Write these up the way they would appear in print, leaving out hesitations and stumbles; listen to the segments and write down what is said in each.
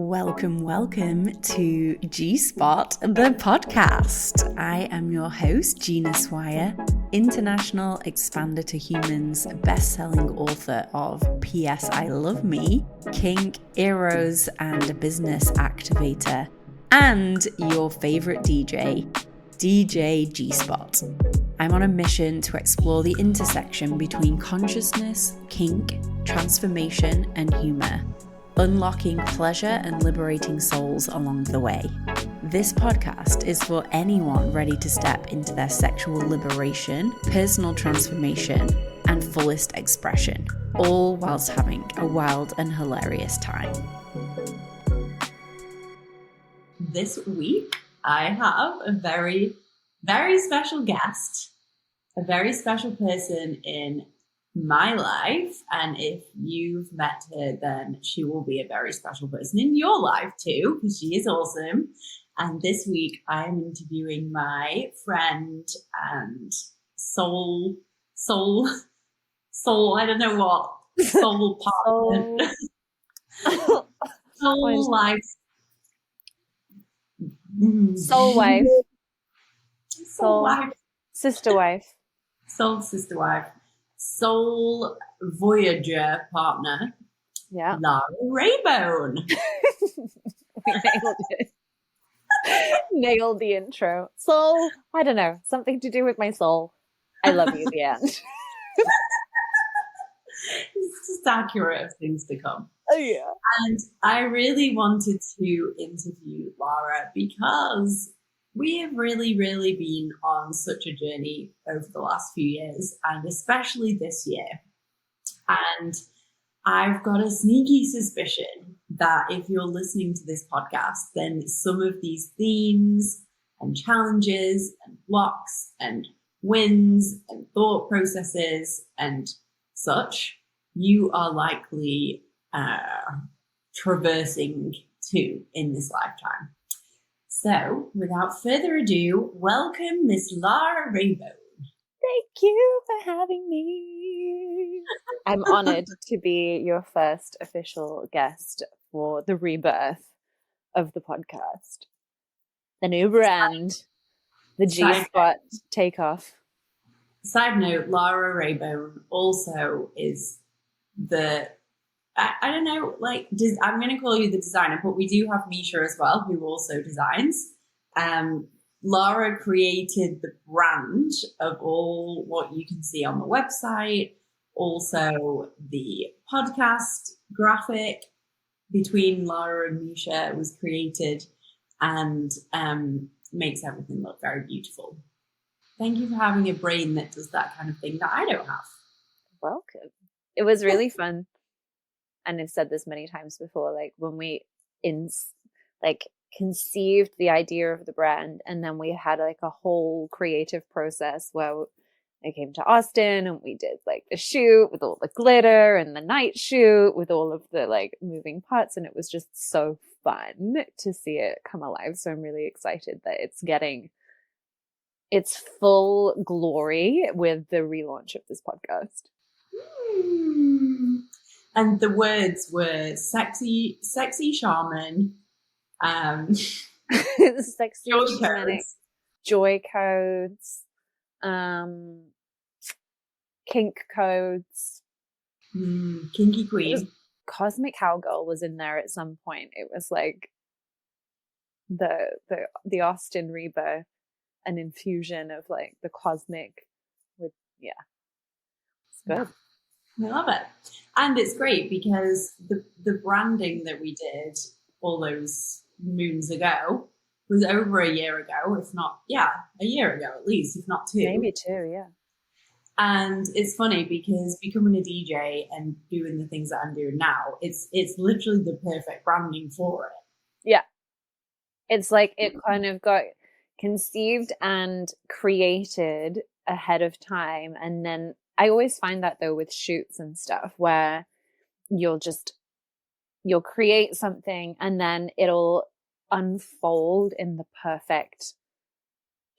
Welcome to G-Spot, the podcast. I am your host, Gina Swire, international expander to humans, best-selling author of P.S. I Love Me, kink, eros, and business activator, and your favorite DJ G-Spot. I'm on a mission to explore the intersection between consciousness, kink, transformation, and humor, unlocking pleasure and liberating souls along the way. This podcast is for anyone ready to step into their sexual liberation, personal transformation, and fullest expression, all whilst having a wild and hilarious time. This week, I have a very, very special guest, a very special person in my life, and if you've met her, then she will be a very special person in your life too, because she is awesome. And this week I am interviewing my friend and soul, I don't know what, soul partner, soul life, soul wife, soul wife, sister wife, soul sister wife, soul voyager partner, Lara Raybone. We nailed it. Nailed the intro. Soul, I don't know, something to do with my soul. I love you, the end. It's just accurate of things to come. Oh yeah. And I really wanted to interview Lara because we have really, really been on such a journey over the last few years, and especially this year. And I've got a sneaky suspicion that if you're listening to this podcast, then some of these themes and challenges and blocks and wins and thought processes and such, you are likely traversing too in this lifetime. So, without further ado, welcome Miss Lara Raybone. Thank you for having me. I'm honored to be your first official guest for the rebirth of the podcast. The new brand, the G-Spot takeoff. Side note, Lara Raybone also is I don't know, I'm going to call you the designer, but we do have Misha as well, who also designs. Lara created the brand of all what you can see on the website, also the podcast graphic between Lara and Misha was created, and makes everything look very beautiful. Thank you for having a brain that does that kind of thing that I don't have. Welcome. It was really fun. And I've said this many times before, like when we conceived the idea of the brand, and then we had like a whole creative process where I came to Austin and we did like the shoot with all the glitter and the night shoot with all of the like moving parts, and it was just so fun to see it come alive. So I'm really excited that it's getting its full glory with the relaunch of this podcast. And the words were sexy shaman, sexy joy shamanic, codes, joy codes, kink codes, kinky queen. Cosmic Cowgirl was in there at some point. It was like the Austin rebirth, an infusion of like the cosmic with it's good. I love it. And it's great because the branding that we did all those moons ago was over a year ago, if not, a year ago at least, if not two. Maybe two, yeah. And it's funny because becoming a DJ and doing the things that I'm doing now, it's literally the perfect branding for it. Yeah. It's like it kind of got conceived and created ahead of time, and then I always find that though with shoots and stuff where you'll create something and then it'll unfold in the perfect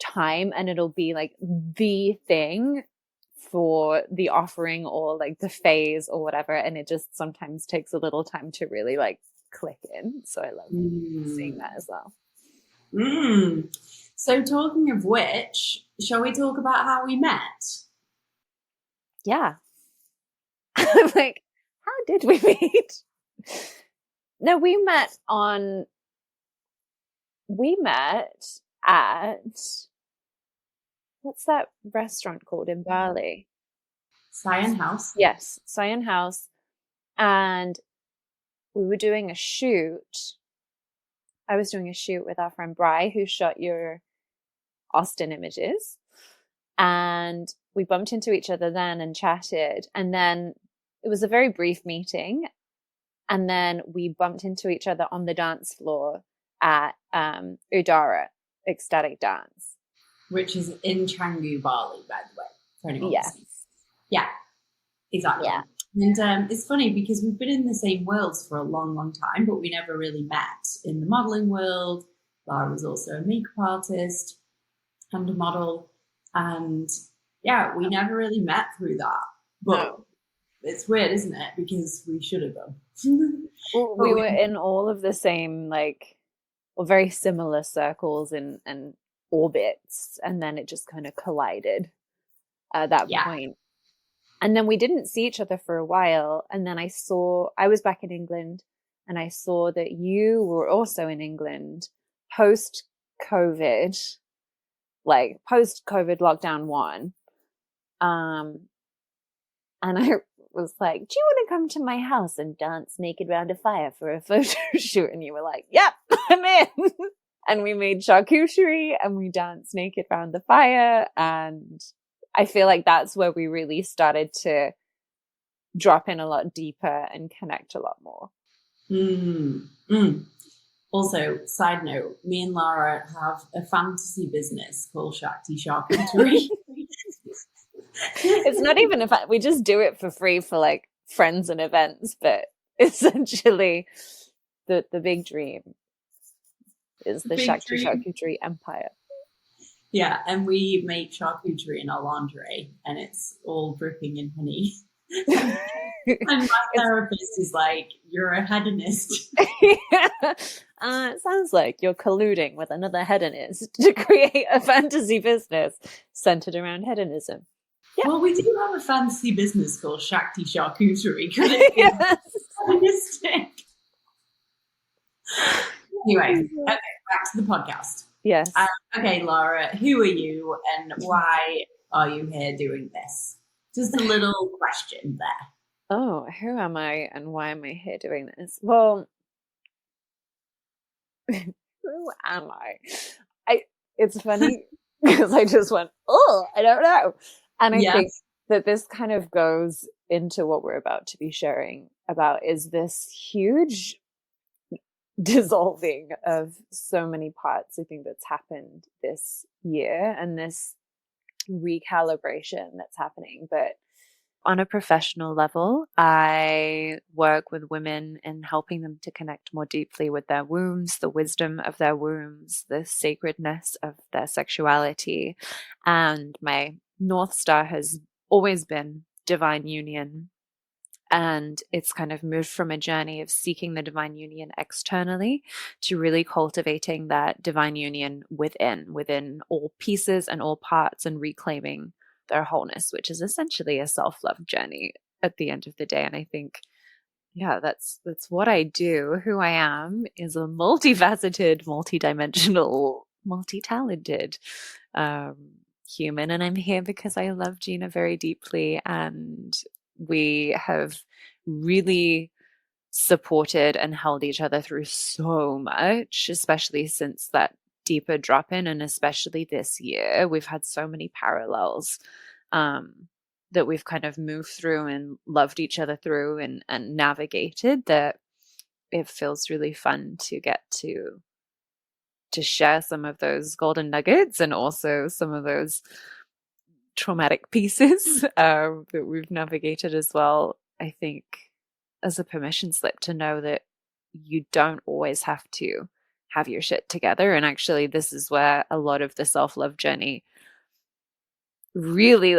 time, and it'll be like the thing for the offering or like the phase or whatever, and it just sometimes takes a little time to really like click in. So I love seeing that as well. So talking of which, shall we talk about how we met? Yeah. I'm like, how did we meet? No, we met at, what's that restaurant called in Bali? Cyan House. Yes, Cyan House. And we were doing a shoot. I was doing a shoot with our friend Bri, who shot your Austin images. And we bumped into each other then and chatted. And then it was a very brief meeting. And then we bumped into each other on the dance floor at Udara Ecstatic Dance. Which is in Canggu, Bali, by the way. For anyone listening. Yeah, exactly. Yeah. And it's funny because we've been in the same worlds for a long, long time, but we never really met in the modeling world. Lara was also a makeup artist and a model. And yeah, we never really met through that. But it's weird, isn't it? Because we should have done. Well, we were in all of the same, like, or very similar circles and orbits. And then it just kind of collided at that point. And then we didn't see each other for a while. And then I was back in England and I saw that you were also in England post-COVID, like post-COVID lockdown 1. And I was like, do you want to come to my house and dance naked around a fire for a photo shoot? And you were like, yep, I'm in. And we made charcuterie and we danced naked around the fire. And I feel like that's where we really started to drop in a lot deeper and connect a lot more. Also, side note, me and Lara have a fantasy business called Shakti Charcuterie. It's not even we just do it for free for like friends and events, but essentially the big dream is the Shakti Charcuterie empire. Yeah, and we make charcuterie in our lingerie, and it's all dripping in honey. And my therapist is like, you're a hedonist. It sounds like you're colluding with another hedonist to create a fantasy business centered around hedonism. Yeah. Well, we do have a fantasy business called Shakti Charcuterie. Could it be hedonistic? Anyway, okay, back to the podcast. Yes. Okay, Lara, who are you and why are you here doing this? Just a little question there. Oh, who am I and why am I here doing this? Well, who am I? It's funny because I just went, oh, I don't know. And I think that this kind of goes into what we're about to be sharing about is this huge dissolving of so many parts, I think, that's happened this year and this recalibration that's happening. But on a professional level, I work with women in helping them to connect more deeply with their wombs, the wisdom of their wombs, the sacredness of their sexuality. And my North Star has always been divine union. And it's kind of moved from a journey of seeking the divine union externally to really cultivating that divine union within all pieces and all parts and reclaiming their wholeness, which is essentially a self-love journey at the end of the day. And I think, that's what I do. Who I am is a multifaceted, multidimensional, multi-talented human. And I'm here because I love Gina very deeply, and we have really supported and held each other through so much, especially since that deeper drop in, and especially this year we've had so many parallels that we've kind of moved through and loved each other through and navigated, that it feels really fun to get to share some of those golden nuggets and also some of those traumatic pieces that we've navigated as well. I think as a permission slip to know that you don't always have to have your shit together. And actually, this is where a lot of the self-love journey really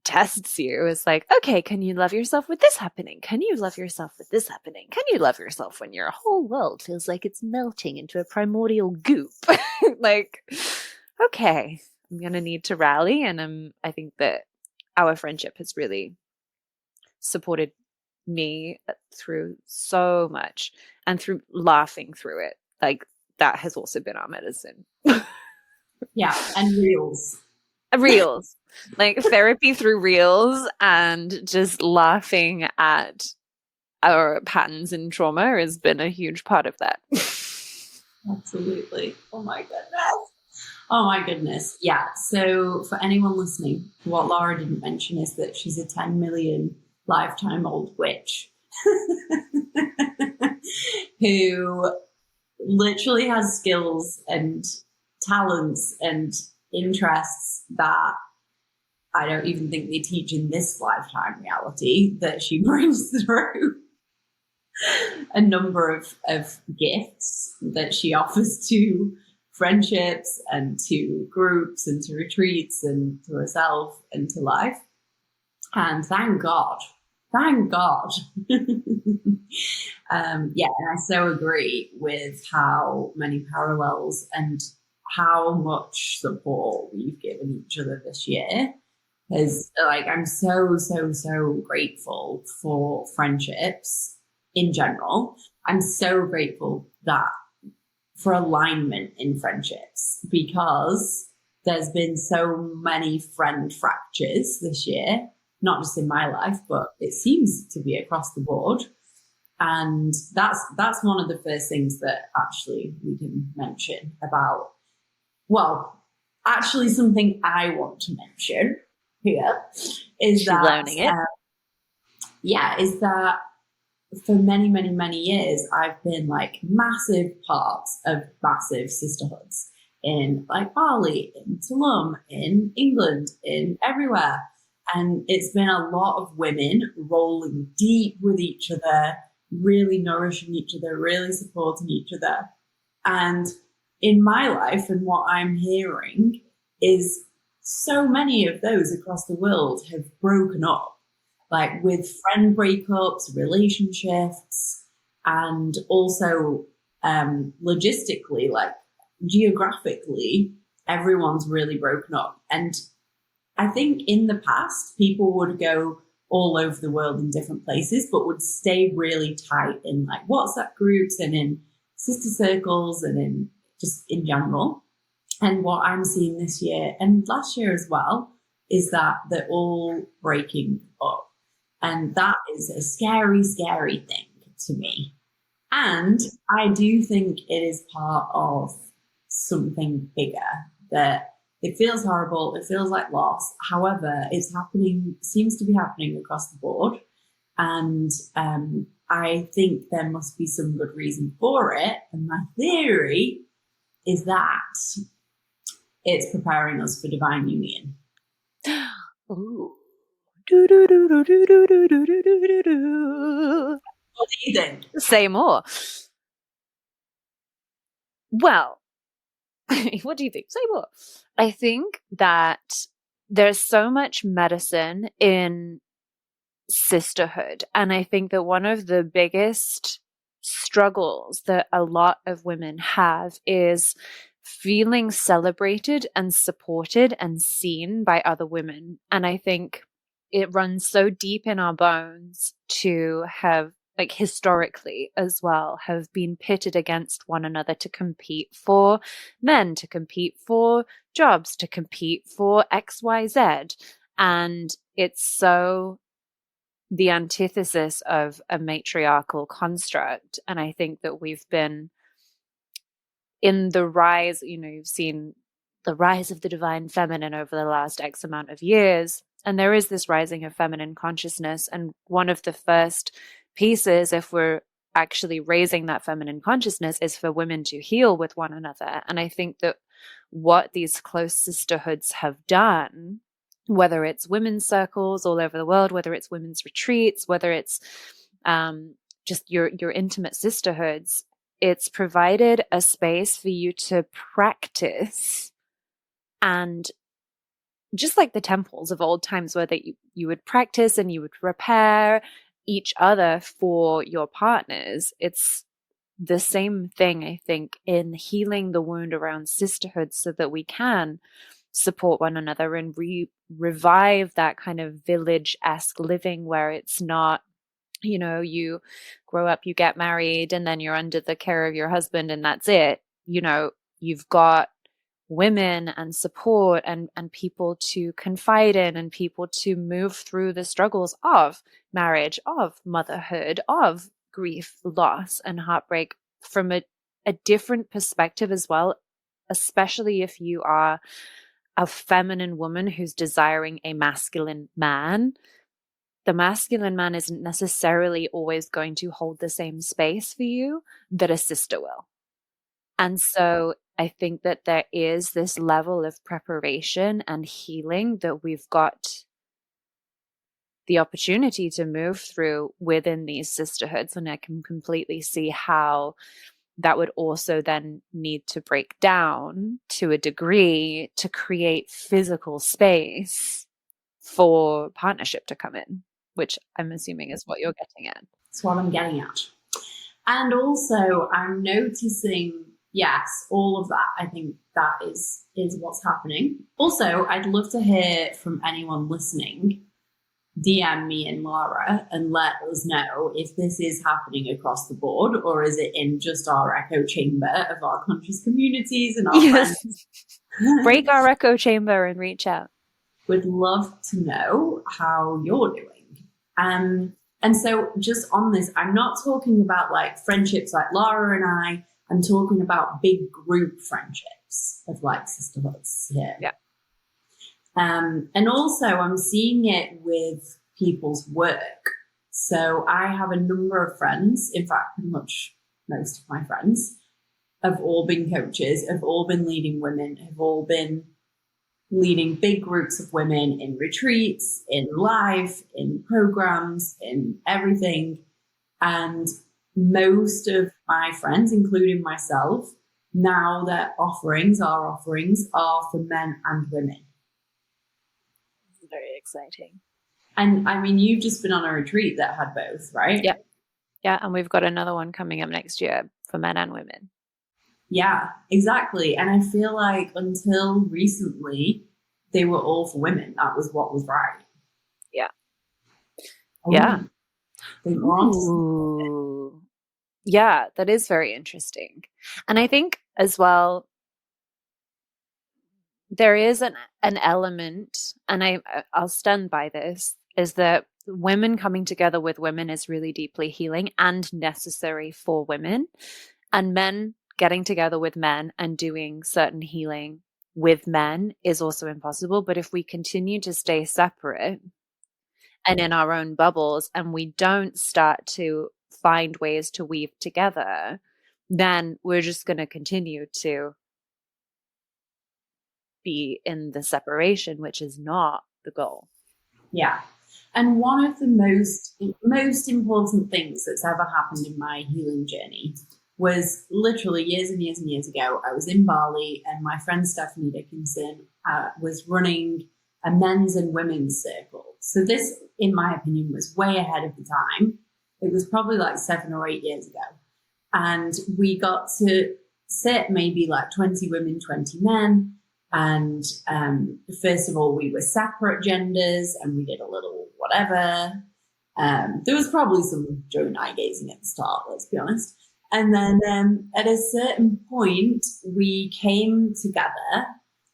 tests you. It's like, okay, can you love yourself with this happening? Can you love yourself with this happening? Can you love yourself when your whole world feels like it's melting into a primordial goop? Like, okay, I'm going to need to rally. And I think that our friendship has really supported me through so much, and through laughing through it. Like, that has also been our medicine. Yeah, and reels. Reels. Like therapy through reels, and just laughing at our patterns and trauma has been a huge part of that. Absolutely. Oh my goodness. Oh my goodness. Yeah. So for anyone listening, what Lara didn't mention is that she's a 10 million lifetime old witch who literally has skills and talents and interests that I don't even think they teach in this lifetime reality, that she brings through a number of gifts that she offers to friendships and to groups and to retreats and to herself and to life. And thank God. Yeah, and I so agree with how many parallels and how much support we've given each other this year. Is like, I'm so grateful for friendships in general. I'm so grateful that for alignment in friendships, because there's been so many friend fractures this year, not just in my life, but it seems to be across the board. And that's one of the first things that actually we can mention about, well, actually something I want to mention here is She's learning it. Is that for many years, I've been like massive parts of massive sisterhoods in like Bali, in Tulum, in England, in everywhere. And it's been a lot of women rolling deep with each other, really nourishing each other, really supporting each other. And in my life, and what I'm hearing is so many of those across the world have broken up, like with friend breakups, relationships, and also logistically, like geographically, everyone's really broken up. And I think in the past, people would go all over the world in different places, but would stay really tight in like WhatsApp groups and in sister circles and in just in general. And what I'm seeing this year and last year as well is that they're all breaking up. And that is a scary thing to me. And I do think it is part of something bigger, that it feels horrible. It feels like loss. However, it's happening, seems to be happening across the board. And I think there must be some good reason for it. And my theory is that it's preparing us for divine union. Ooh. What do you think? Say more. Well, what do you think? Say more. I think that there's so much medicine in sisterhood. And I think that one of the biggest struggles that a lot of women have is feeling celebrated and supported and seen by other women. And I think it runs so deep in our bones to have, like historically as well, have been pitted against one another to compete for men, to compete for jobs, to compete for XYZ. And it's so the antithesis of a matriarchal construct. And I think that we've been in the rise, you've seen the rise of the divine feminine over the last X amount of years. And there is this rising of feminine consciousness. And one of the first pieces, if we're actually raising that feminine consciousness, is for women to heal with one another. And I think that what these close sisterhoods have done, whether it's women's circles all over the world, whether it's women's retreats, whether it's just your intimate sisterhoods, it's provided a space for you to practice and just like the temples of old times where that you would practice and you would repair each other for your partners. It's the same thing, I think, in healing the wound around sisterhood so that we can support one another and revive that kind of village-esque living where it's not, you grow up, you get married, and then you're under the care of your husband and that's it. You've got women and support and people to confide in and people to move through the struggles of marriage, of motherhood, of grief, loss, and heartbreak from a different perspective as well, especially if you are a feminine woman who's desiring a masculine man. The masculine man isn't necessarily always going to hold the same space for you that a sister will. And so I think that there is this level of preparation and healing that we've got the opportunity to move through within these sisterhoods. And I can completely see how that would also then need to break down to a degree to create physical space for partnership to come in, which I'm assuming is what you're getting at. That's what I'm getting at. And also I'm noticing, yes, all of that. I think that is what's happening. Also, I'd love to hear from anyone listening. DM me and Lara and let us know if this is happening across the board, or is it in just our echo chamber of our conscious communities and our friends. Break our echo chamber and reach out. Would love to know how you're doing. And so just on this, I'm not talking about like friendships like Lara and I'm talking about big group friendships of like sisterhoods here. Yeah. And also I'm seeing it with people's work. So I have a number of friends, in fact, pretty much most of my friends have all been coaches, have all been leading women, have all been leading big groups of women in retreats, in live, in programs, in everything. And most of my friends, including myself, now their offerings are for men and women. Very exciting. And I mean, you've just been on a retreat that had both, right? Yeah. Yeah. And we've got another one coming up next year for men and women. Yeah, exactly. And I feel like until recently, they were all for women. That was what was right. Yeah. Oh, yeah. They want. Yeah, that is very interesting. And I think as well, there is an element, and I'll stand by this, is that women coming together with women is really deeply healing and necessary for women, and men getting together with men and doing certain healing with men is also impossible. But if we continue to stay separate and in our own bubbles and we don't start to find ways to weave together, then we're just going to continue to be in the separation, which is not the goal. Yeah. And one of the most important things that's ever happened in my healing journey was literally years and years and years ago. I was in Bali and my friend Stephanie Dickinson was running a men's and women's circle. So this, in my opinion, was way ahead of the time. It was probably like 7 or 8 years ago. And we got to sit maybe like 20 women, 20 men. And first of all, we were separate genders and we did a little whatever. There was probably some joint eye gazing at the start, let's be honest. And then at a certain point, we came together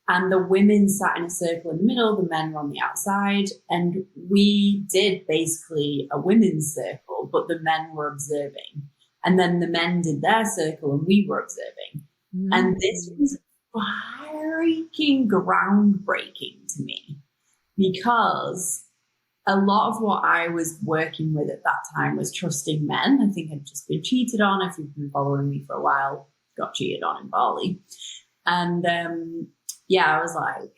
and the women sat in a circle in the middle, the men were on the outside, and we did basically a women's circle, but the men were observing. And then the men did their circle and we were observing. Mm-hmm. And this was freaking groundbreaking to me, because a lot of what I was working with at that time was trusting men. I think I'd just been cheated on. If you've been following me for a while, got cheated on in Bali. And I was like,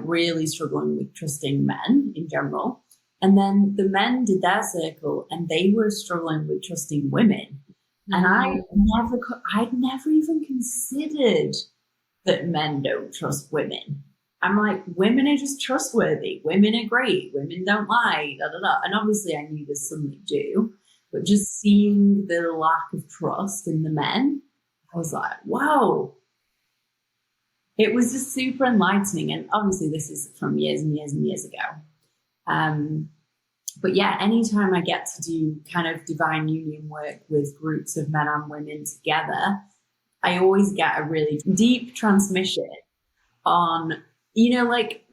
really struggling with trusting men in general. And then the men did their circle and they were struggling with trusting women. And I'd never even considered that men don't trust women. I'm like, women are just trustworthy. Women are great. Women don't lie. Da, da, da. And obviously, I knew there's some that do, but just seeing the lack of trust in the men, I was like, whoa. It was just super enlightening. And obviously, this is from years and years and years ago. But yeah, anytime I get to do kind of divine union work with groups of men and women together, I always get a really deep transmission on, like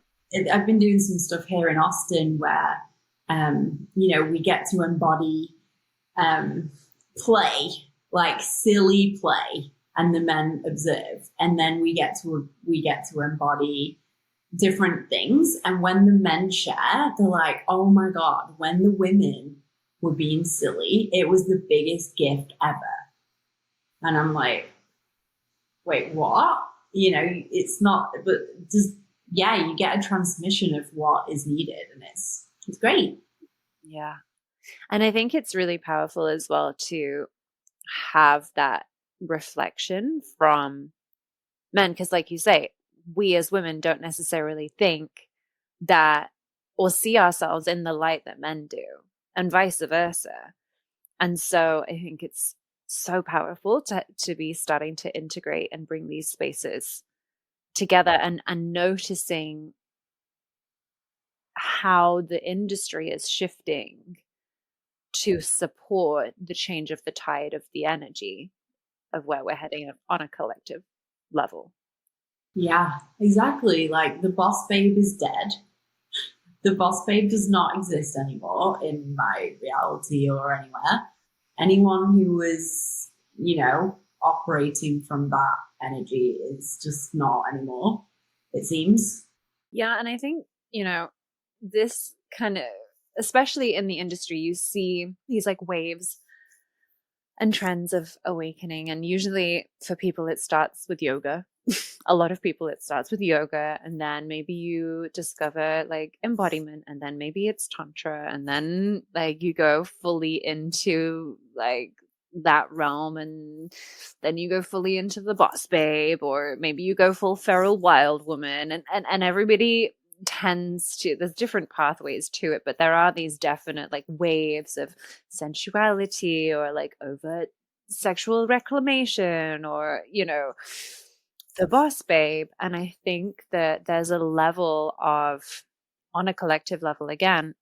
I've been doing some stuff here in Austin where, we get to embody play, like silly play, and the men observe. And then we get to embody different things. And when the men share, they're like, oh my God, when the women were being silly, it was the biggest gift ever. And I'm like, wait, what? It's not, but just, yeah, you get a transmission of what is needed, and it's great. Yeah. And I think it's really powerful as well to have that reflection from men, because like you say, we as women don't necessarily think that or see ourselves in the light that men do, and vice versa. And so I think it's so powerful to be starting to integrate and bring these spaces together, and noticing how the industry is shifting to support the change of the tide of the energy of where we're heading on a collective level. Yeah, exactly. Like the boss babe is dead. The boss babe does not exist anymore in my reality or anywhere. Anyone who was, operating from that energy is just not anymore, it seems. Yeah, and I think, this kind of, especially in the industry, you see these like waves and trends of awakening. And usually for people, it starts with yoga. A lot of people, it starts with yoga, and then maybe you discover like embodiment, and then maybe it's tantra, and then like you go fully into like that realm, and then you go fully into the boss babe, or maybe you go full feral wild woman, and everybody tends to, there's different pathways to it, but there are these definite like waves of sensuality, or like overt sexual reclamation, or the boss babe. And I think that there's a level of, on a collective level, again,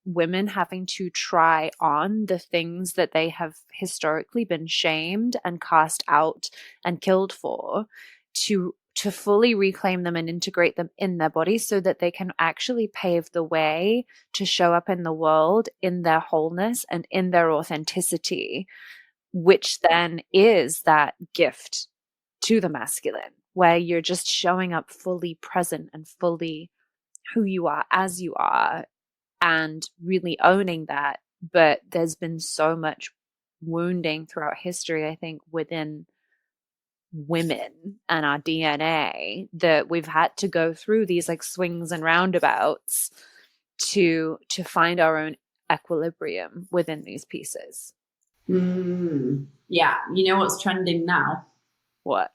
women having to try on the things that they have historically been shamed and cast out and killed for, to fully reclaim them and integrate them in their bodies, so that they can actually pave the way to show up in the world in their wholeness and in their authenticity, which then is that gift to the masculine, where you're just showing up fully present and fully who you are as you are, and really owning that. But there's been so much wounding throughout history, I think, within women and our DNA, that we've had to go through these like swings and roundabouts to find our own equilibrium within these pieces. Yeah. You know what's trending now? What?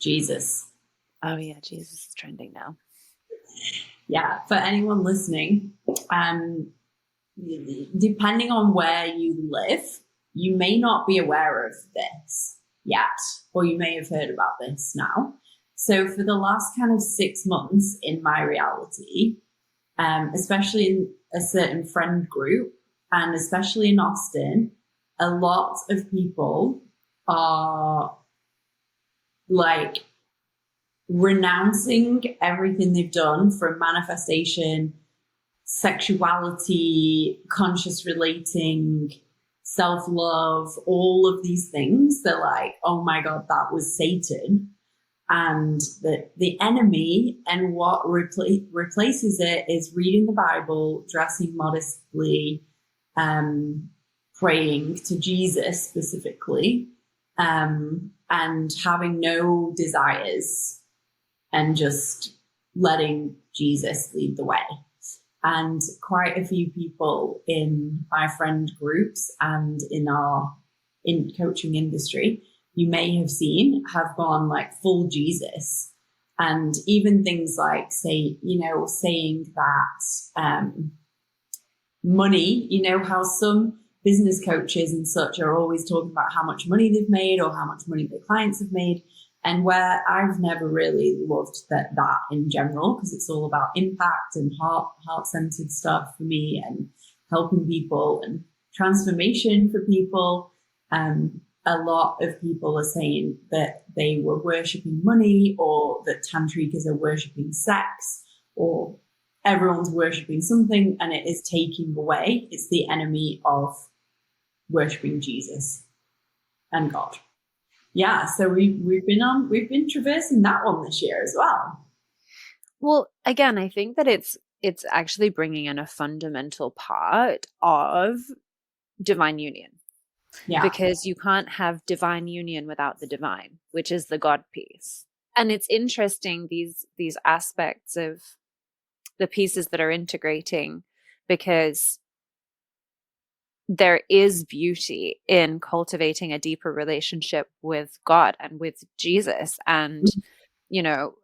Jesus. Oh yeah, Jesus is trending now. Yeah, for anyone listening, depending on where you live, you may not be aware of this yet, or you may have heard about this now. So for the last kind of 6 months in my reality, especially in a certain friend group, and especially in Austin, a lot of people are like renouncing everything they've done, from manifestation, sexuality, conscious relating, self-love, all of these things. They're like, oh my God, that was Satan. And the enemy, and what replaces it is reading the Bible, dressing modestly, praying to Jesus specifically, and having no desires, and just letting Jesus lead the way. And quite a few people in my friend groups and in coaching industry, you may have seen, have gone like full Jesus, And even things like saying that money, how some business coaches and such are always talking about how much money they've made or how much money their clients have made. And where I've never really loved that in general, because it's all about impact and heart-centered stuff for me, and helping people and transformation for people. A lot of people are saying that they were worshipping money, or that tantrikas are worshipping sex, or everyone's worshipping something, and it is taking away. It's the enemy of worshipping Jesus and God. Yeah, so we've been traversing that one this year as well. Well, again, I think that it's actually bringing in a fundamental part of divine union. Yeah. Because you can't have divine union without the divine, which is the God piece. And it's interesting, these aspects of the pieces that are integrating, because there is beauty in cultivating a deeper relationship with God and with Jesus. And,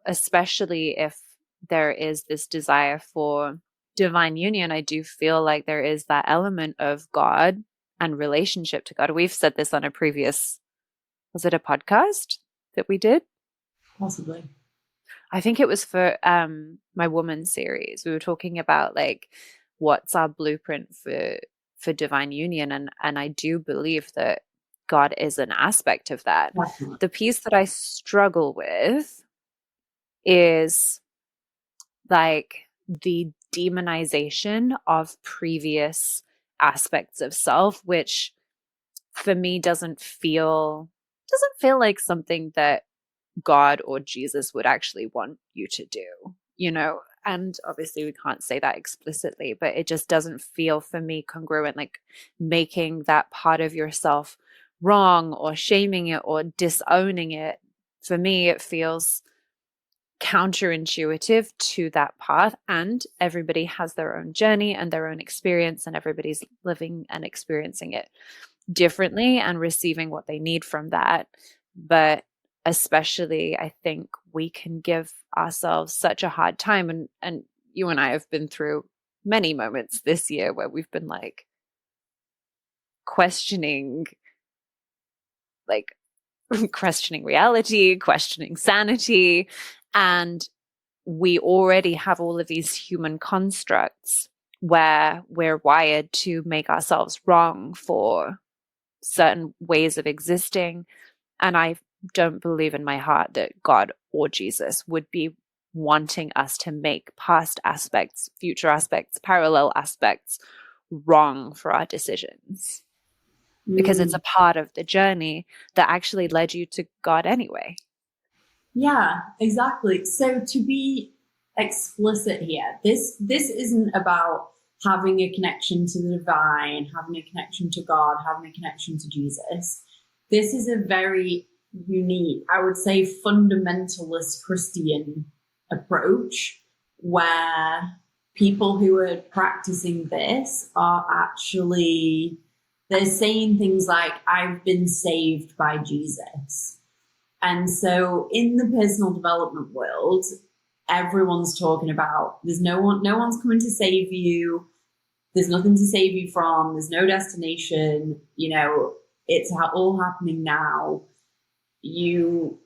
especially if there is this desire for divine union, I do feel like there is that element of God and relationship to God. We've said this on a previous, was it a podcast that we did? Possibly. I think it was for my woman series. We were talking about like what's our blueprint for divine union, and I do believe that God is an aspect of that. Definitely. The piece that I struggle with is like the demonization of previous aspects of self, which for me doesn't feel like something that God or Jesus would actually want you to do, and obviously we can't say that explicitly, but it just doesn't feel for me congruent, like making that part of yourself wrong or shaming it or disowning it. For me, it feels counterintuitive to that path, and everybody has their own journey and their own experience, and everybody's living and experiencing it differently and receiving what they need from that. But especially, I think we can give ourselves such a hard time, and you and I have been through many moments this year where we've been like questioning reality, questioning sanity. And we already have all of these human constructs where we're wired to make ourselves wrong for certain ways of existing. And I don't believe in my heart that God or Jesus would be wanting us to make past aspects, future aspects, parallel aspects wrong for our decisions. Because it's a part of the journey that actually led you to God anyway. Yeah, exactly. So to be explicit here, this isn't about having a connection to the divine, having a connection to God, having a connection to Jesus. This is a very unique, I would say, fundamentalist Christian approach, where people who are practicing this are actually, they're saying things like, I've been saved by Jesus. And so in the personal development world, everyone's talking about no one's coming to save you. There's nothing to save you from. There's no destination. It's all happening now. You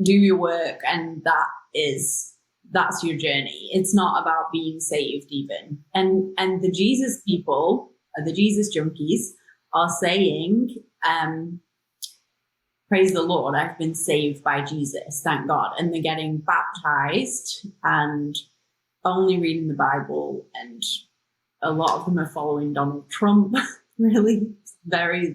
do your work, and that's your journey. It's not about being saved even. And the Jesus people, the Jesus junkies, are saying, praise the Lord, I've been saved by Jesus, thank God. And they're getting baptized and only reading the Bible. And a lot of them are following Donald Trump, really very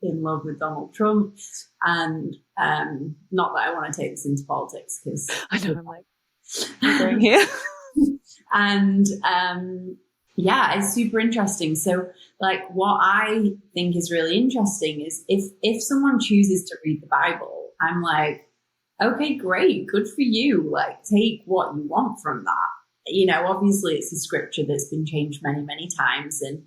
in love with Donald Trump. And not that I want to take this into politics, because I know, I'm like, I'm going here. And yeah, it's super interesting. So what I think is really interesting is if someone chooses to read the Bible, I'm like, okay, great, good for you. Take what you want from that. Obviously it's a scripture that's been changed many, many times, and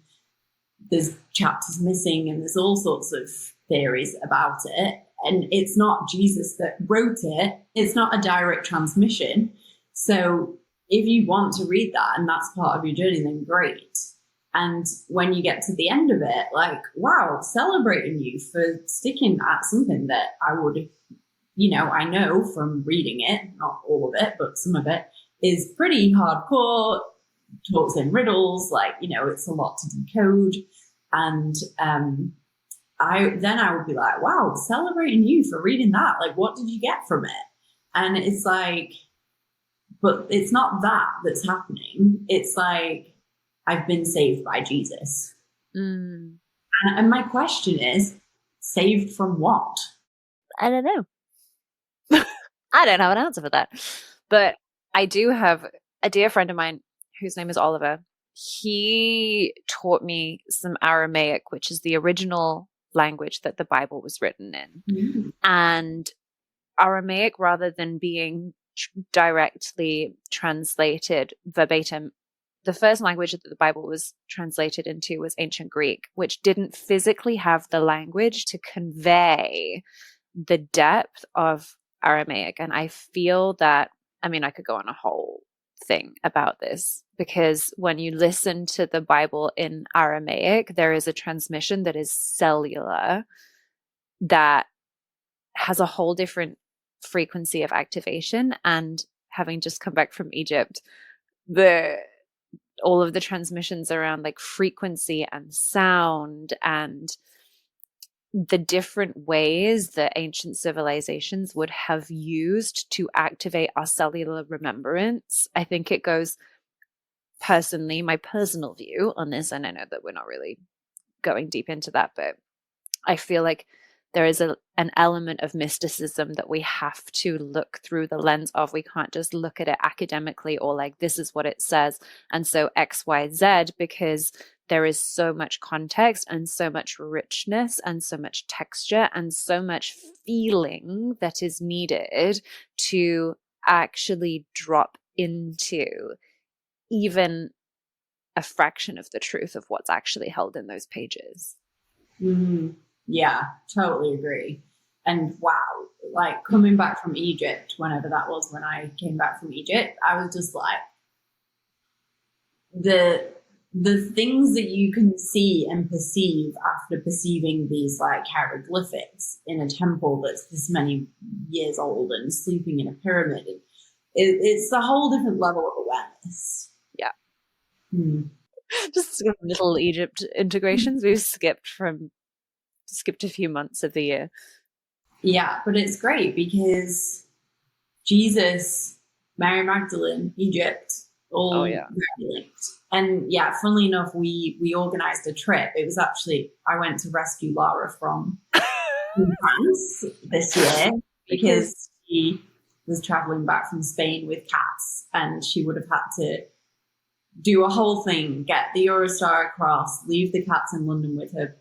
there's chapters missing, and there's all sorts of theories about it. and it's not Jesus that wrote it. It's not a direct transmission. So if you want to read that and that's part of your journey, then great. And when you get to the end of it, like, wow, celebrating you for sticking at something that I would, I know from reading it, not all of it, but some of it is pretty hardcore, talks in riddles, like, it's a lot to decode. And I would be like, wow, celebrating you for reading that. Like, what did you get from it? And it's like, but it's not that that's happening. It's like, I've been saved by Jesus. And my question is, saved from what? I don't know. I don't have an answer for that. But I do have a dear friend of mine whose name is Oliver. He taught me some Aramaic, which is the original language that the Bible was written in. And Aramaic, rather than being directly translated verbatim, the first language that the Bible was translated into was ancient Greek, which didn't physically have the language to convey the depth of Aramaic. And I feel that, I could go on a whole thing about this, because when you listen to the Bible in Aramaic, there is a transmission that is cellular that has a whole different frequency of activation. And having just come back from Egypt, all of the transmissions around like frequency and sound and the different ways that ancient civilizations would have used to activate our cellular remembrance. I think it goes, personally, my personal view on this, and I know that we're not really going deep into that, but I feel like there is an element of mysticism that we have to look through the lens of. We can't just look at it academically or like, this is what it says, and so X, Y, Z, because there is so much context and so much richness and so much texture and so much feeling that is needed to actually drop into even a fraction of the truth of what's actually held in those pages. Yeah, totally agree. And wow, like coming back from Egypt, whenever that was, when I came back from Egypt, I was just like, the things that you can see and perceive after perceiving these like hieroglyphics in a temple that's this many years old and sleeping in a pyramid, it's a whole different level of awareness. Yeah. Just little Egypt integrations. We've skipped a few months of the year. Yeah, but it's great because Jesus, Mary Magdalene, Egypt, all linked. And yeah, funnily enough, we organized a trip. It was actually, I went to rescue Lara from France this year because she was traveling back from Spain with cats, and she would have had to do a whole thing, get the Eurostar across, leave the cats in London with her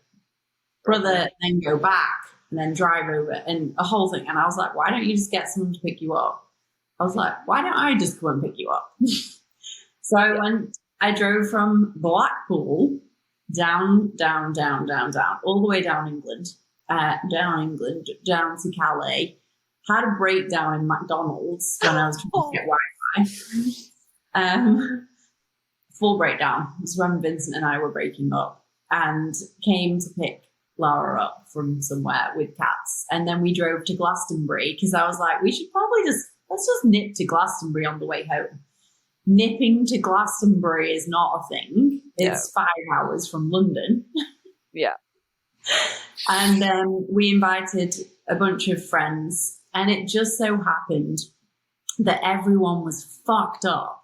brother, then go back and then drive over, and a whole thing. And I was like, why don't you just get someone to pick you up? I was like, why don't I just come and pick you up? So I drove from Blackpool down, all the way down England, down to Calais, had a breakdown in McDonald's when I was trying to get Wi-Fi. Full breakdown. It was when Vincent and I were breaking up, and came to pick Lara up from somewhere with cats. And then we drove to Glastonbury because I was like, we should probably let's just nip to Glastonbury on the way home. Nipping to Glastonbury is not a thing. It's 5 hours from London. Yeah. And then we invited a bunch of friends, and it just so happened that everyone was fucked up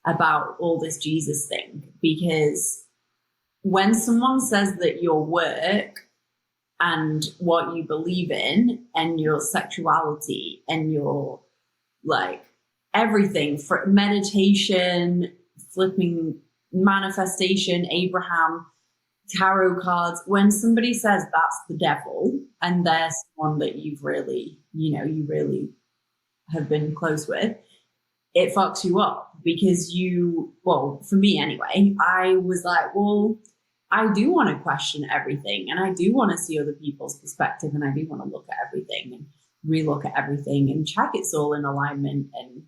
about all this Jesus thing, because when someone says that your work and what you believe in and your sexuality and your like everything, for meditation, flipping, manifestation, Abraham, tarot cards, when somebody says that's the devil and they're someone that you've really, you really have been close with, it fucks you up, because for me anyway, I was like, well, I do want to question everything, and I do want to see other people's perspective, and I do want to look at everything and relook at everything and check it's all in alignment. And,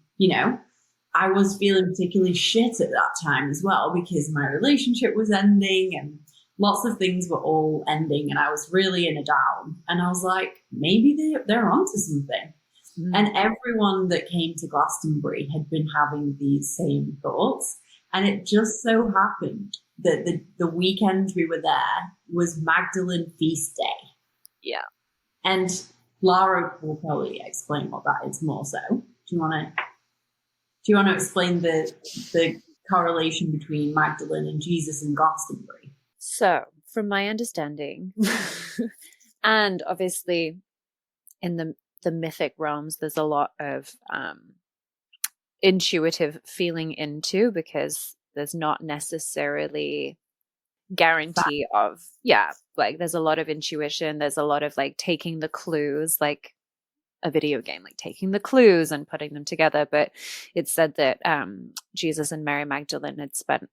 I was feeling particularly shit at that time as well, because my relationship was ending and lots of things were all ending, and I was really in a down. And I was like, maybe they're onto something. And everyone that came to Glastonbury had been having these same thoughts. And it just so happened that the weekend we were there was Magdalene Feast Day. Yeah. And Lara will probably explain what that is more so. Do you want to explain the correlation between Magdalene and Jesus and Glastonbury? So, from my understanding, and obviously in the mythic realms, there's a lot of intuitive feeling into, because there's not necessarily guarantee of, like there's a lot of intuition, there's a lot of like taking the clues, like a video game, like taking the clues and putting them together. But it's said that Jesus and Mary Magdalene had spent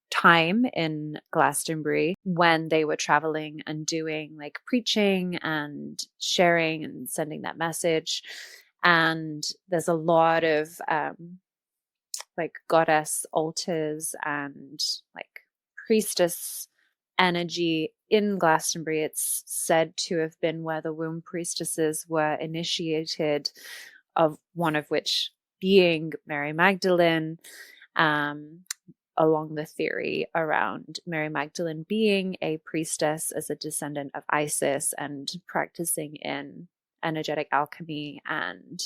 time in Glastonbury when they were traveling and doing like preaching and sharing and sending that message. And there's a lot of like goddess altars and like priestess energy in Glastonbury. It's said to have been where the womb priestesses were initiated, of one of which being Mary Magdalene, along the theory around Mary Magdalene being a priestess as a descendant of Isis and practicing in energetic alchemy and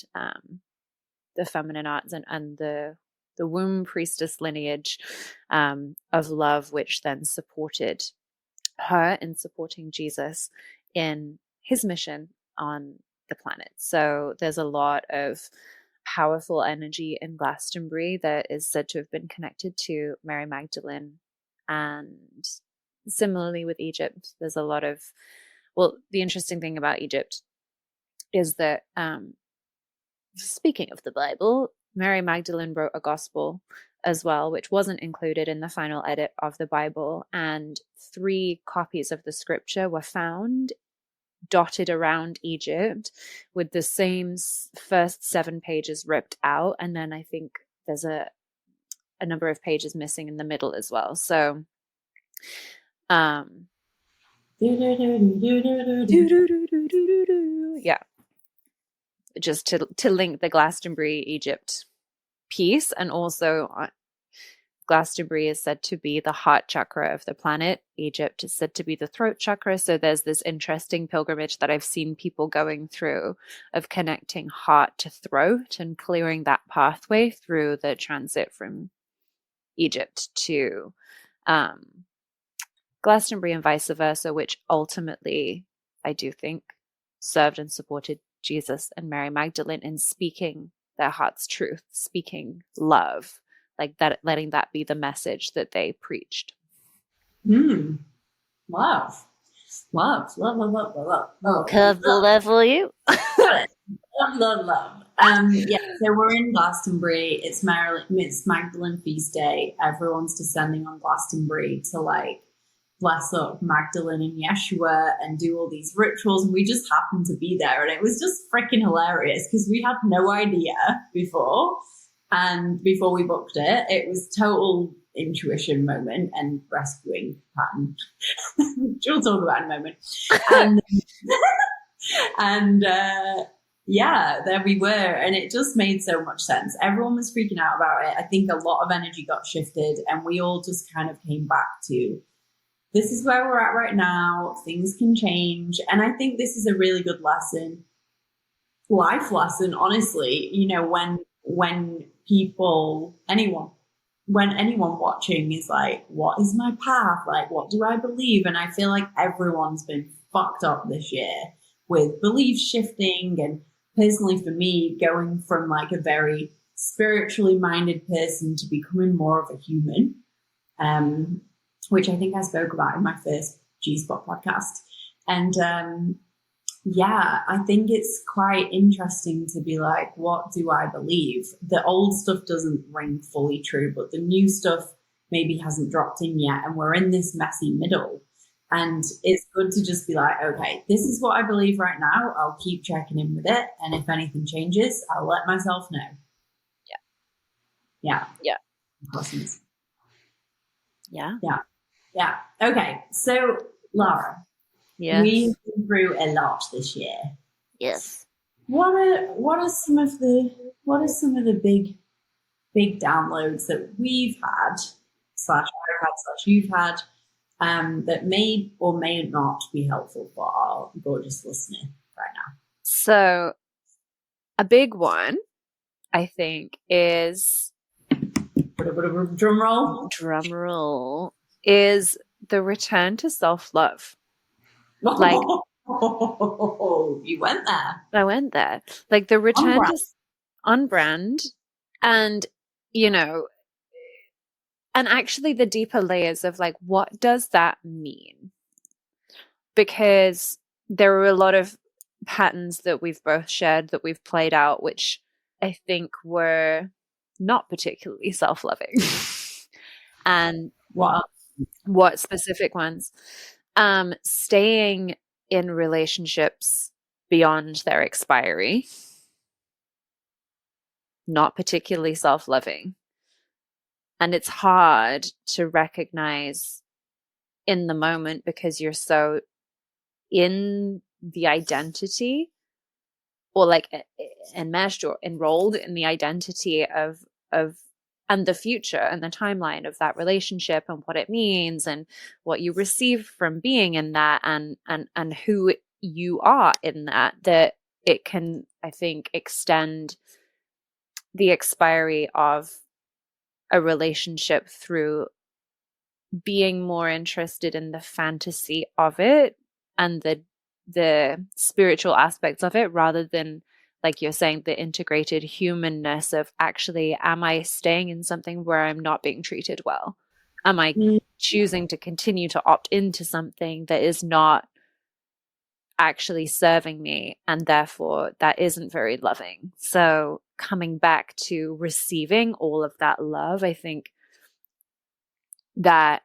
the feminine arts, and the womb priestess lineage of love, which then supported her in supporting Jesus in his mission on the planet. So there's a lot of powerful energy in Glastonbury that is said to have been connected to Mary Magdalene. And similarly with Egypt, there's a lot of, well, the interesting thing about Egypt is that, speaking of the Bible, Mary Magdalene wrote a gospel as well, which wasn't included in the final edit of the Bible. And 3 copies of the scripture were found dotted around Egypt with the same first 7 pages ripped out. And then I think there's a number of pages missing in the middle as well. So, yeah. Just to link the Glastonbury Egypt piece. And also Glastonbury is said to be the heart chakra of the planet. Egypt is said to be the throat chakra. So there's this interesting pilgrimage that I've seen people going through of connecting heart to throat and clearing that pathway through the transit from Egypt to Glastonbury and vice versa, which ultimately I do think served and supported Jesus and Mary Magdalene in speaking their heart's truth, speaking love, like that, letting that be the message that they preached. Love. Curveball there for you. love. Yeah, so we're in Glastonbury. It's Magdalene Feast Day. Everyone's descending on Glastonbury to like bless up Magdalene and Yeshua and do all these rituals. And we just happened to be there. And it was just freaking hilarious because we had no idea before. And before we booked it, it was total intuition moment and rescuing pattern, which we'll talk about in a moment. Yeah, there we were. And it just made so much sense. Everyone was freaking out about it. I think a lot of energy got shifted and we all just kind of came back to, this is where we're at right now. Things can change. And I think this is a really good lesson, life lesson, honestly. You know, when anyone watching is like, what is my path? Like, what do I believe? And I feel like everyone's been fucked up this year with belief shifting. And personally for me, going from like a very spiritually minded person to becoming more of a human, which I think I spoke about in my first G-Spot podcast. And yeah, I think it's quite interesting to be like, what do I believe? The old stuff doesn't ring fully true, but the new stuff maybe hasn't dropped in yet, and we're in this messy middle. And it's good to just be like, okay, this is what I believe right now. I'll keep checking in with it. And if anything changes, I'll let myself know. Yeah. Yeah. Okay. So, Lara, we've been through a lot this year. Yes. What are some of the big downloads that we've had, / I've had, / you've had, that may or may not be helpful for our gorgeous listener right now? So a big one, I think, is drum roll, is the return to self-love. Like, you went there. I went there. Like the return to unbrand, and and actually the deeper layers of like, what does that mean? Because there are a lot of patterns that we've both shared that we've played out, which I think were not particularly self-loving. And what specific ones? Staying in relationships beyond their expiry, not particularly self-loving. And it's hard to recognize in the moment because you're so in the identity, or like enmeshed or enrolled in the identity of and the future and the timeline of that relationship and what it means and what you receive from being in that and who you are in that it can, I think, extend the expiry of a relationship through being more interested in the fantasy of it and the spiritual aspects of it, rather than, like you're saying, the integrated humanness of actually, am I staying in something where I'm not being treated well? Am I choosing to continue to opt into something that is not actually serving me, and therefore that isn't very loving? So coming back to receiving all of that love, I think that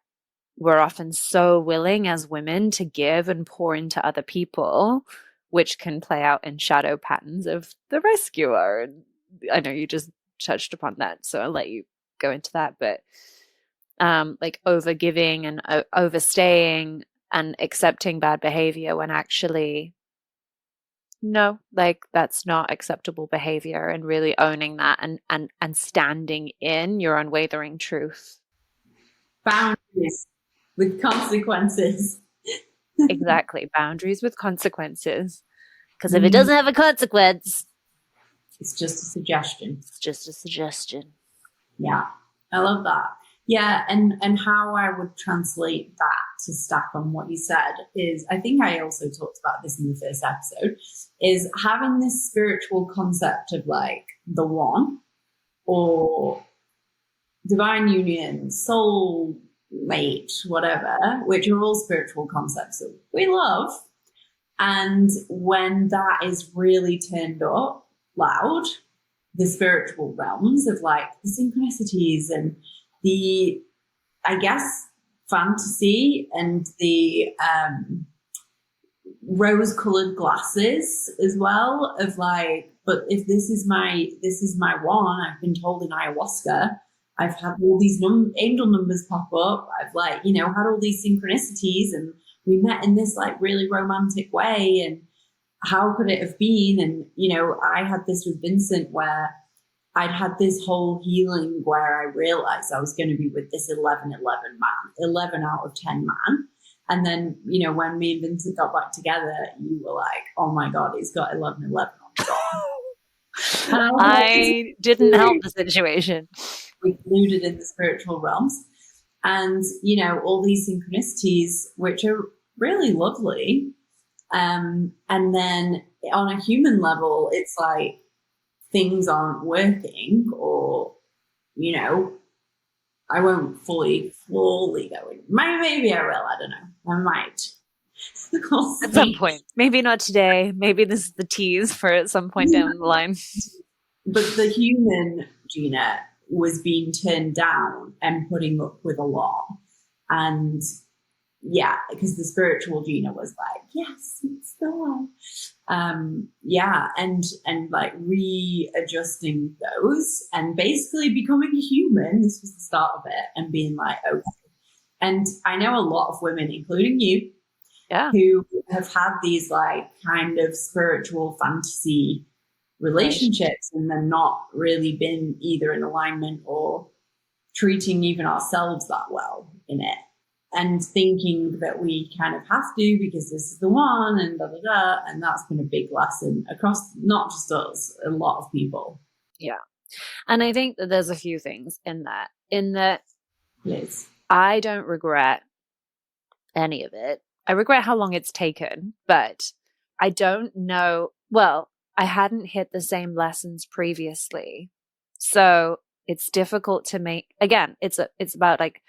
we're often so willing as women to give and pour into other people, which can play out in shadow patterns of the rescuer. And I know you just touched upon that, so I'll let you go into that. But like overgiving and overstaying and accepting bad behavior when actually, no, like that's not acceptable behavior, and really owning that and standing in your unwavering truth. Boundaries with consequences. Exactly. Boundaries with consequences. Because if it doesn't have a consequence, it's just a suggestion. It's just a suggestion. Yeah. I love that. Yeah. And how I would translate that to stack on what you said is, I think I also talked about this in the first episode, is having this spiritual concept of like the one, or divine union, soul mate, whatever, which are all spiritual concepts that we love. And when that is really turned up loud, the spiritual realms of like the synchronicities and the, I guess, fantasy and the rose-colored glasses as well of like, but if this is my one, I've been told in ayahuasca, I've had all these angel numbers pop up. I've like, had all these synchronicities, and we met in this like really romantic way. And how could it have been? And, I had this with Vincent where I'd had this whole healing where I realized I was going to be with this 11-11 man, 11 out of 10 man. And then, when me and Vincent got back together, you were like, oh my God, he's got 11-11 on his arm. I didn't help the situation. We glued it in the spiritual realms, and all these synchronicities, which are really lovely, and then on a human level, it's like things aren't working, or I won't fully go in. Maybe I will. I don't know. I might. At some point, maybe not today. Maybe this is the tease for at some point down the line. But the human, Gina, was being turned down and putting up with a lot. And yeah, because the spiritual Gina was like, yes, it's the one. Yeah, and like readjusting those and basically becoming a human. This was the start of it, and being like, okay. And I know a lot of women, including you, who have had these like kind of spiritual fantasy relationships and then not really been either in alignment or treating even ourselves that well in it, and thinking that we kind of have to because this is the one and da da da. And that's been a big lesson across not just us, a lot of people. Yeah. And I think that there's a few things in that Yes. I don't regret any of it. I regret how long it's taken, but I don't know. Well, I hadn't hit the same lessons previously. So it's difficult to make, again, it's about like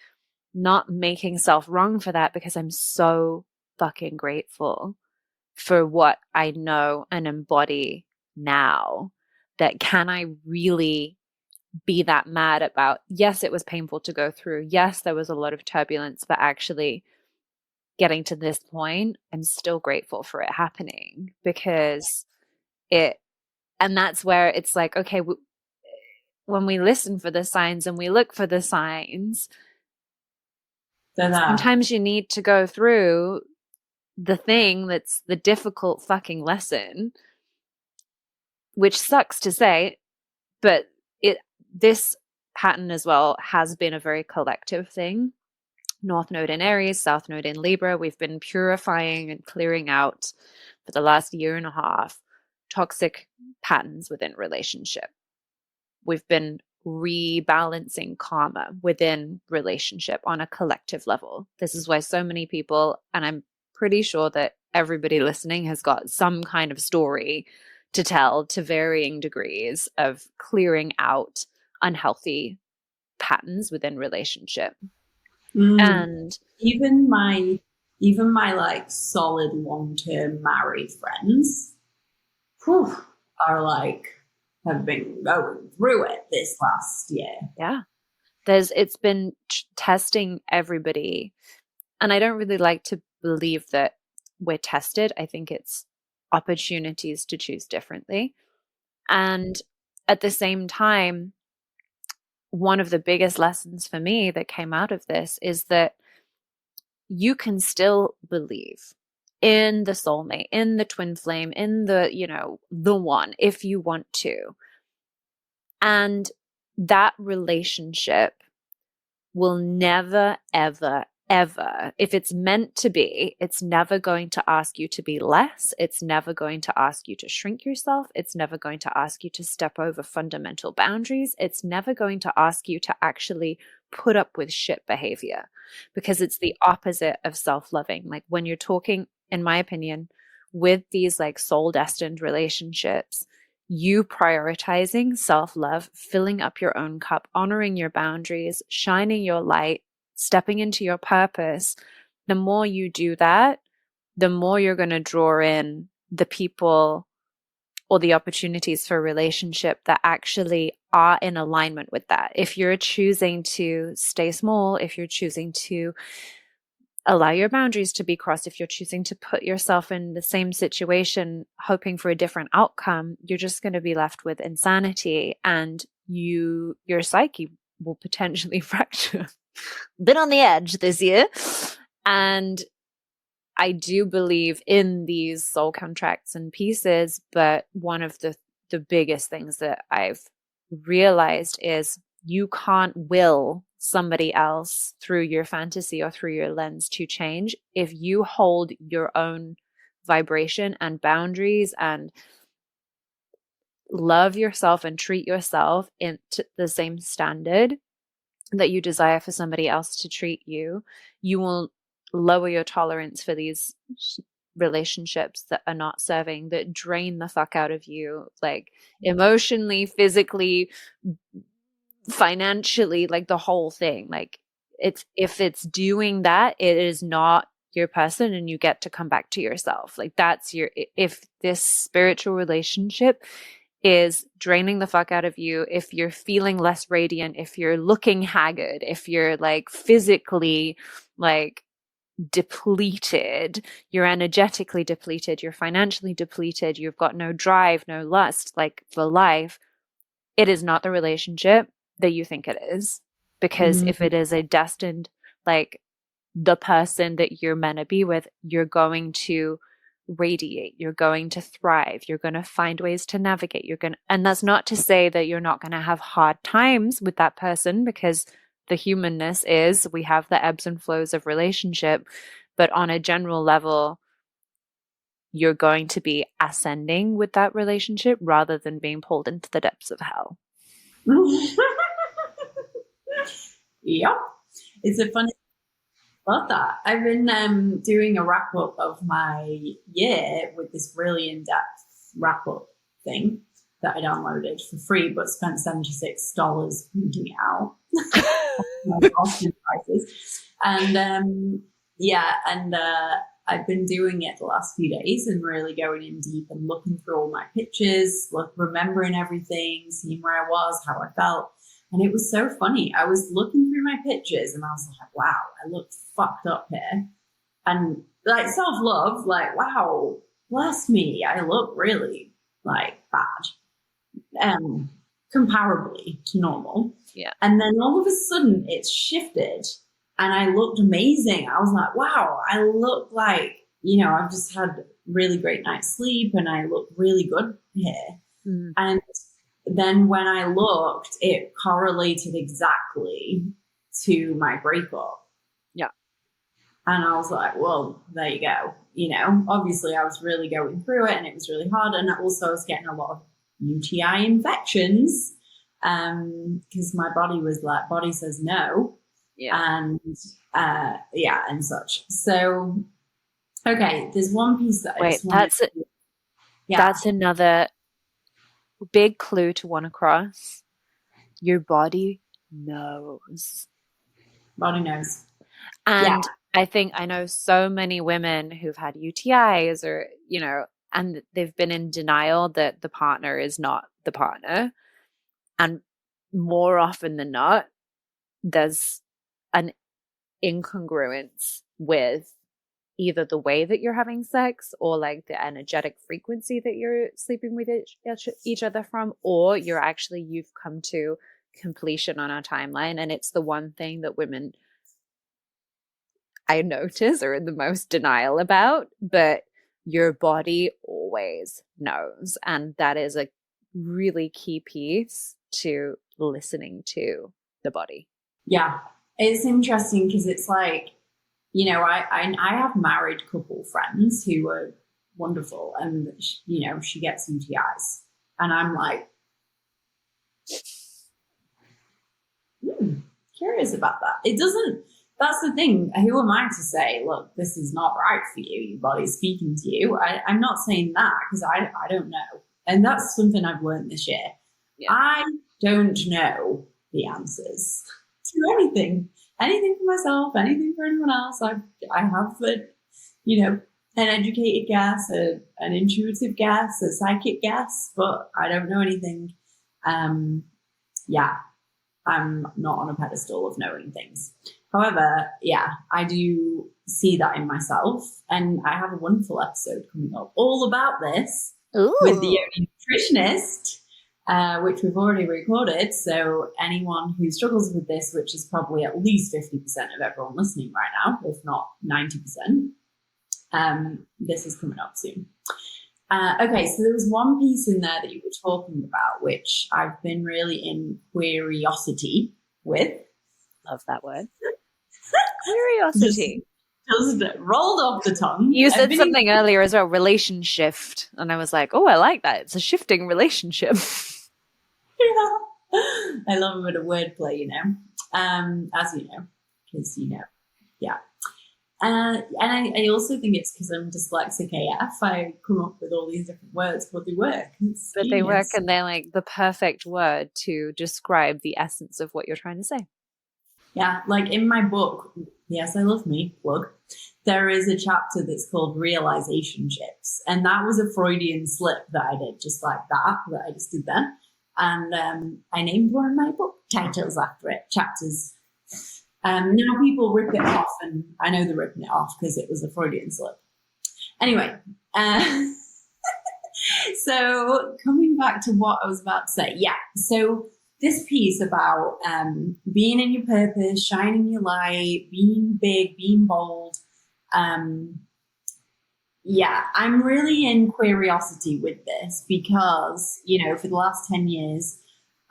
not making self wrong for that, because I'm so fucking grateful for what I know and embody now, that can I really be that mad about, yes, it was painful to go through. Yes, there was a lot of turbulence, but actually getting to this point, I'm still grateful for it happening, because and that's where it's like, okay, when we listen for the signs and we look for the signs, sometimes you need to go through the thing that's the difficult fucking lesson, which sucks to say, but this pattern as well has been a very collective thing. North Node in Aries, South Node in Libra. We've been purifying and clearing out for the last year and a half toxic patterns within relationship. We've been rebalancing karma within relationship on a collective level. This is why so many people, and I'm pretty sure that everybody listening has got some kind of story to tell to varying degrees of clearing out unhealthy patterns within relationship. And even my like solid long-term married friends are like, have been going through it this last year. Yeah. It's been testing everybody. And I don't really like to believe that we're tested. I think it's opportunities to choose differently. And at the same time, one of the biggest lessons for me that came out of this is that you can still believe in the soulmate, in the twin flame, in the, the one, if you want to. And that relationship will never, ever, ever, if it's meant to be, it's never going to ask you to be less. It's never going to ask you to shrink yourself. It's never going to ask you to step over fundamental boundaries. It's never going to ask you to actually put up with shit behavior, because it's the opposite of self-loving. Like when you're talking, in my opinion, with these like soul destined relationships, you prioritizing self-love, filling up your own cup, honoring your boundaries, shining your light, stepping into your purpose, the more you do that, the more you're going to draw in the people or the opportunities for a relationship that actually are in alignment with that. If you're choosing to stay small, if you're choosing to allow your boundaries to be crossed, if you're choosing to put yourself in the same situation, hoping for a different outcome, you're just going to be left with insanity, and your psyche will potentially fracture. Been on the edge this year. And I do believe in these soul contracts and pieces, but one of the biggest things that I've realized is you can't will somebody else through your fantasy or through your lens to change. If you hold your own vibration and boundaries and love yourself and treat yourself into the same standard that you desire for somebody else to treat you, you will lower your tolerance for these relationships that are not serving, that drain the fuck out of you, like emotionally, physically, financially, like the whole thing. Like if it's doing that, it is not your person, and you get to come back to yourself. Like that's if this spiritual relationship is draining the fuck out of you, if you're feeling less radiant, if you're looking haggard, if you're like physically like depleted, you're energetically depleted, you're financially depleted, you've got no drive, no lust like for life, it is not the relationship that you think it is. Because if it is a destined, like the person that you're meant to be with, you're going to radiate, you're going to thrive, you're going to find ways to navigate, and that's not to say that you're not going to have hard times with that person, because the humanness is, we have the ebbs and flows of relationship, but on a general level, you're going to be ascending with that relationship rather than being pulled into the depths of hell. Yep. It's a funny about that. I've been doing a wrap up of my year with this really in-depth wrap up thing that I downloaded for free, but spent $76 printing it out. Austin prices. And I've been doing it the last few days and really going in deep and looking through all my pictures, remembering everything, seeing where I was, how I felt. And it was so funny. I was looking through my pictures and I was like, wow, I look fucked up here. And like self-love, like, wow, bless me, I look really like bad. Comparably to normal. Yeah. And then all of a sudden it's shifted and I looked amazing. I was like, wow, I look like, I've just had really great night's sleep and I look really good here. And then when I looked, it correlated exactly to my breakup. Yeah. And I was like, well, there you go. Obviously I was really going through it and it was really hard. And also I was getting a lot of UTI infections because my body says no. Yeah. And such. So, okay, there's one piece that that's another big clue to one across. Your body knows. Body knows. And I think I know so many women who've had UTIs or, and they've been in denial that the partner is not the partner. And more often than not, there's an incongruence with either the way that you're having sex or like the energetic frequency that you're sleeping with each other from, or you've come to completion on our timeline. And it's the one thing that women I notice are in the most denial about, but your body always knows. And that is a really key piece to listening to the body. Yeah. It's interesting because it's like, I have married couple friends who are wonderful and, she gets UTIs and I'm like, curious about that. That's the thing. Who am I to say, look, this is not right for you. Your body's speaking to you. I'm not saying that because I don't know. And that's something I've learned this year. Yeah. I don't know the answers to anything for myself, anything for anyone else. I have an educated guess, an intuitive guess, a psychic guess, but I don't know anything. I'm not on a pedestal of knowing things. However, I do see that in myself, and I have a wonderful episode coming up all about this. Ooh. With the Yoni nutritionist, which we've already recorded. So anyone who struggles with this, which is probably at least 50% of everyone listening right now, if not 90%, this is coming up soon. Okay, so there was one piece in there that you were talking about, which I've been really in curiosity with. Love that word. Curiosity. Just rolled off the tongue. You said something earlier as well, relationship. And I was like, oh, I like that. It's a shifting relationship. Yeah. I love a bit of wordplay, as you know, because, yeah. And I also think it's because I'm dyslexic AF. I come up with all these different words, but they work. But they work and they're like the perfect word to describe the essence of what you're trying to say. Yeah, like in my book, Yes, I Love Me, plug, there is a chapter that's called Realization Ships. And that was a Freudian slip that I did, just like that I just did then. And I named one of my book titles after it, chapters. Now people rip it off, and I know they're ripping it off because it was a Freudian slip. Anyway, so coming back to what I was about to say, yeah. So this piece about being in your purpose, shining your light, being big, being bold. Yeah, I'm really in curiosity with this because, for the last 10 years,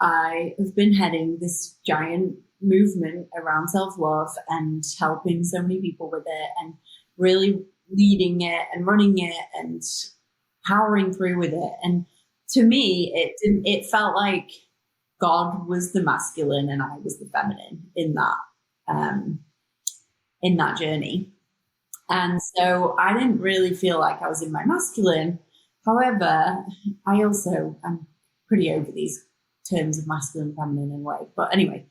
I have been heading this giant movement around self-love and helping so many people with it and really leading it and running it and powering through with it. And to me, it felt like God was the masculine and I was the feminine in that journey. And so I didn't really feel like I was in my masculine. However, I'm pretty over these terms of masculine, feminine in a way. But anyway,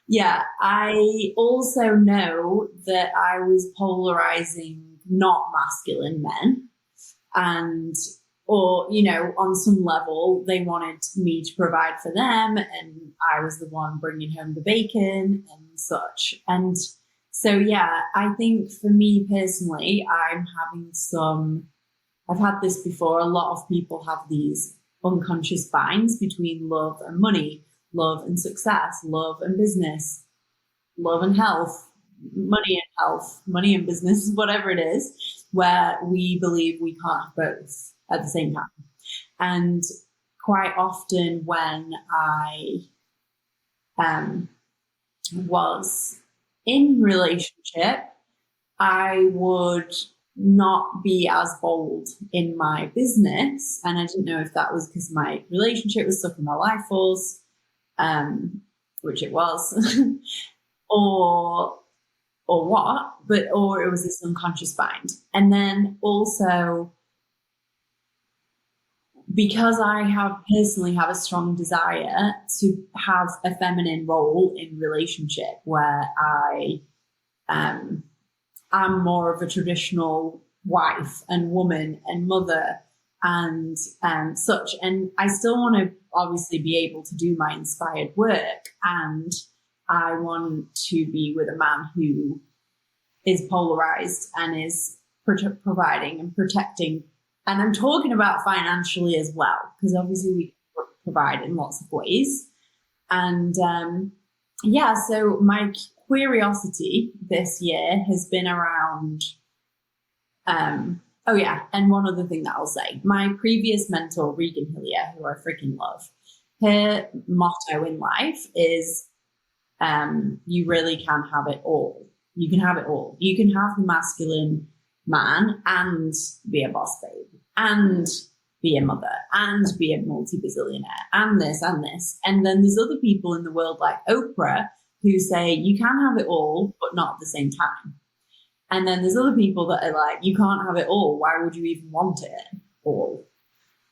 yeah, I also know that I was polarizing not masculine men or on some level they wanted me to provide for them and I was the one bringing home the bacon and such. And so, yeah, I think for me personally, I've had this before. A lot of people have these unconscious binds between love and money, love and success, love and business, love and health, money and business, whatever it is, where we believe we can't have both at the same time. And quite often when I was in relationship, I would not be as bold in my business. And I didn't know if that was because my relationship was stuck in my life force, which it was, or what, or it was this unconscious bind. And then also because I personally have a strong desire to have a feminine role in relationship where I am more of a traditional wife and woman and mother and such. And I still want to obviously be able to do my inspired work. And I want to be with a man who is polarized and is providing and protecting. And I'm talking about financially as well, because obviously we provide in lots of ways. And yeah, so my curiosity this year has been around, oh yeah, and one other thing that I'll say, my previous mentor, Regan Hillier, who I freaking love, her motto in life is, you really can have it all. You can have it all. You can have the masculine man and be a boss babe and be a mother and be a multi-bazillionaire and this and this. And then there's other people in the world like Oprah who say you can have it all, but not at the same time. And then there's other people that are like, you can't have it all. Why would you even want it all?